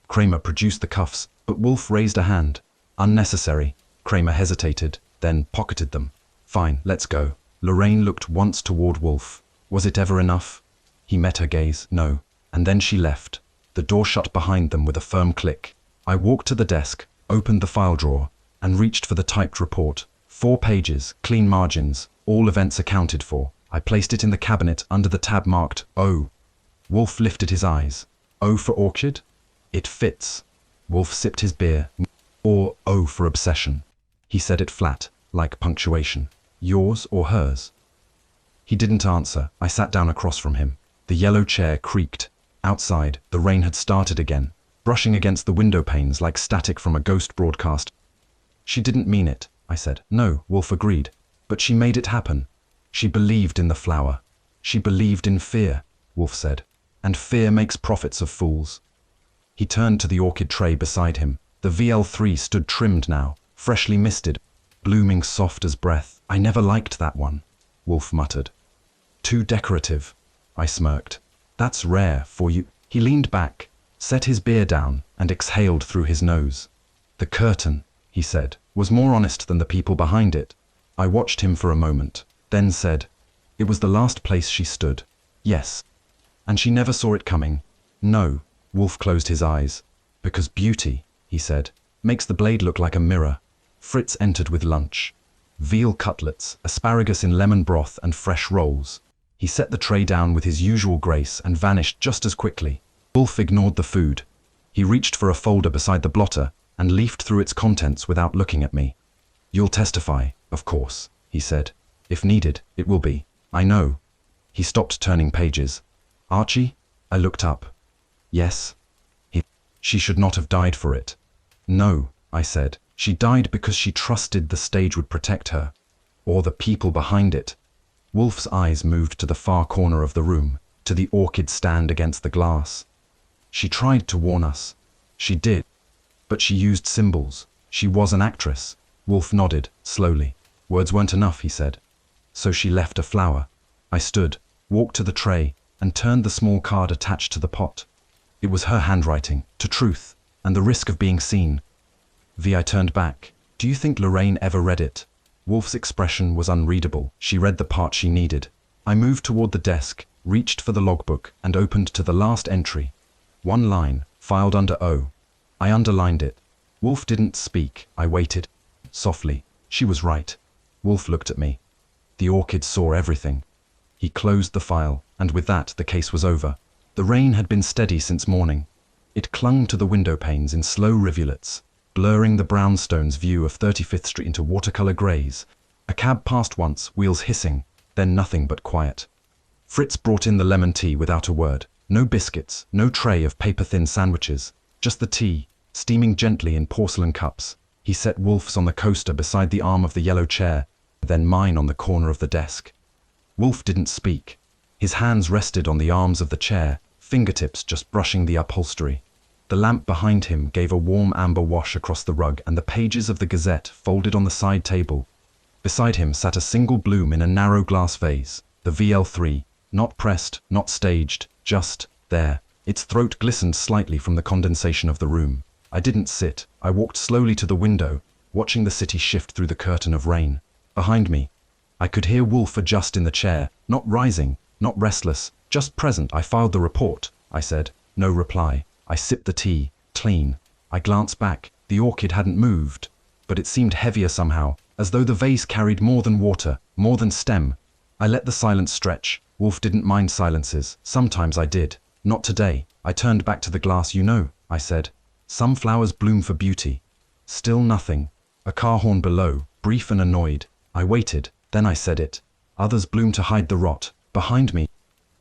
Kramer produced the cuffs, but Wolfe raised a hand. "Unnecessary." Kramer hesitated, then pocketed them. "Fine, let's go." Lorraine looked once toward Wolfe. Was it ever enough? He met her gaze. No. And then she left. The door shut behind them with a firm click. I walked to the desk, opened the file drawer, and reached for the typed report. 4 pages, clean margins, all events accounted for. I placed it in the cabinet under the tab marked O. Wolfe lifted his eyes. "O for Orchid?" "It fits." Wolfe sipped his beer. "Or O for obsession." He said it flat, like punctuation. "Yours or hers?" He didn't answer. I sat down across from him. The yellow chair creaked. Outside, the rain had started again, brushing against the window panes like static from a ghost broadcast. "She didn't mean it," I said. "No," Wolfe agreed. "But she made it happen. She believed in the flower. She believed in fear," Wolfe said. "And fear makes prophets of fools." He turned to the orchid tray beside him. The VL3 stood trimmed now, freshly misted, blooming soft as breath. I never liked that one, Wolfe muttered. Too decorative, I smirked. That's rare for you. He leaned back, set his beer down, and exhaled through his nose. The curtain, he said, was more honest than the people behind it. I watched him for a moment, then said, it was the last place she stood. Yes. And she never saw it coming? No. Wolfe closed his eyes. Because beauty, he said, makes the blade look like a mirror. Fritz entered with lunch. Veal cutlets, asparagus in lemon broth, and fresh rolls. He set the tray down with his usual grace and vanished just as quickly. Wolfe ignored the food. He reached for a folder beside the blotter and leafed through its contents without looking at me. You'll testify, of course, he said. If needed, it will be. I know. He stopped turning pages. Archie? I looked up. Yes. She should not have died for it. No, I said. She died because she trusted the stage would protect her. Or the people behind it. Wolfe's eyes moved to the far corner of the room, to the orchid stand against the glass. She tried to warn us. She did. But she used symbols. She was an actress. Wolfe nodded, slowly. Words weren't enough, he said. So she left a flower. I stood, walked to the tray, and turned the small card attached to the pot. It was her handwriting, to truth, and the risk of being seen. I turned back. Do you think Lorraine ever read it? Wolfe's expression was unreadable. She read the part she needed. I moved toward the desk, reached for the logbook, and opened to the last entry. One line, filed under O. I underlined it. Wolfe didn't speak. I waited. Softly. She was right. Wolfe looked at me. The orchid saw everything. He closed the file, and with that the case was over. The rain had been steady since morning. It clung to the window panes in slow rivulets, blurring the brownstone's view of 35th Street into watercolor grays. A cab passed once, wheels hissing, then nothing but quiet. Fritz brought in the lemon tea without a word. No biscuits, no tray of paper-thin sandwiches, just the tea, steaming gently in porcelain cups. He set Wolfe's on the coaster beside the arm of the yellow chair, then mine on the corner of the desk. Wolfe didn't speak. His hands rested on the arms of the chair, fingertips just brushing the upholstery. The lamp behind him gave a warm amber wash across the rug, and the pages of the Gazette folded on the side table. Beside him sat a single bloom in a narrow glass vase, the VL3, not pressed, not staged, just there. Its throat glistened slightly from the condensation of the room. I didn't sit. I walked slowly to the window, watching the city shift through the curtain of rain. Behind me, I could hear Wolfe adjust in the chair, not rising, not restless, just present. I filed the report, I said. No reply. I sipped the tea, clean. I glanced back. The orchid hadn't moved, but it seemed heavier somehow, as though the vase carried more than water, more than stem. I let the silence stretch. Wolfe didn't mind silences. Sometimes I did. Not today. I turned back to the glass. You know, I said. Some flowers bloom for beauty. Still nothing. A car horn below, brief and annoyed. I waited. Then I said it. Others bloom to hide the rot. Behind me.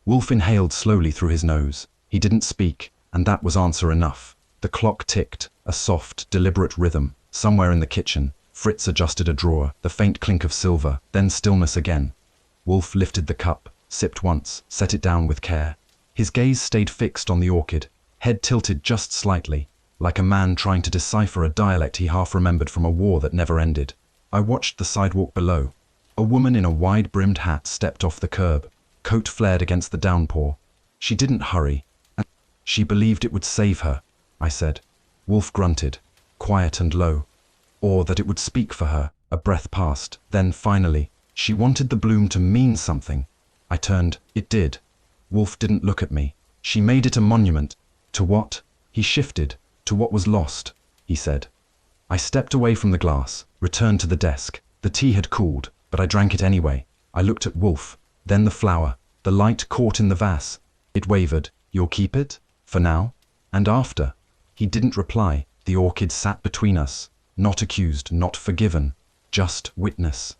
Wolfe inhaled slowly through his nose. He didn't speak, and that was answer enough. The clock ticked, a soft, deliberate rhythm. Somewhere in the kitchen, Fritz adjusted a drawer, the faint clink of silver, then stillness again. Wolfe lifted the cup, sipped once, set it down with care. His gaze stayed fixed on the orchid, head tilted just slightly, like a man trying to decipher a dialect he half remembered from a war that never ended. I watched the sidewalk below. A woman in a wide-brimmed hat stepped off the curb, coat flared against the downpour. She didn't hurry. She believed it would save her, I said. Wolfe grunted, quiet and low. Or that it would speak for her. A breath passed. Then, finally, she wanted the bloom to mean something. I turned. It did. Wolfe didn't look at me. She made it a monument. To what? He shifted. To what was lost, he said. I stepped away from the glass, returned to the desk. The tea had cooled, but I drank it anyway. I looked at Wolfe, then the flower. The light caught in the vase. It wavered. You'll keep it? For now? And after? He didn't reply. The orchid sat between us. Not accused, not forgiven. Just witness.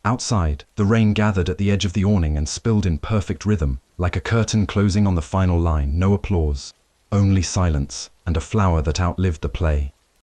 Outside, the rain gathered at the edge of the awning and spilled in perfect rhythm, like a curtain closing on the final line. No applause. Only silence, and a flower that outlived the play.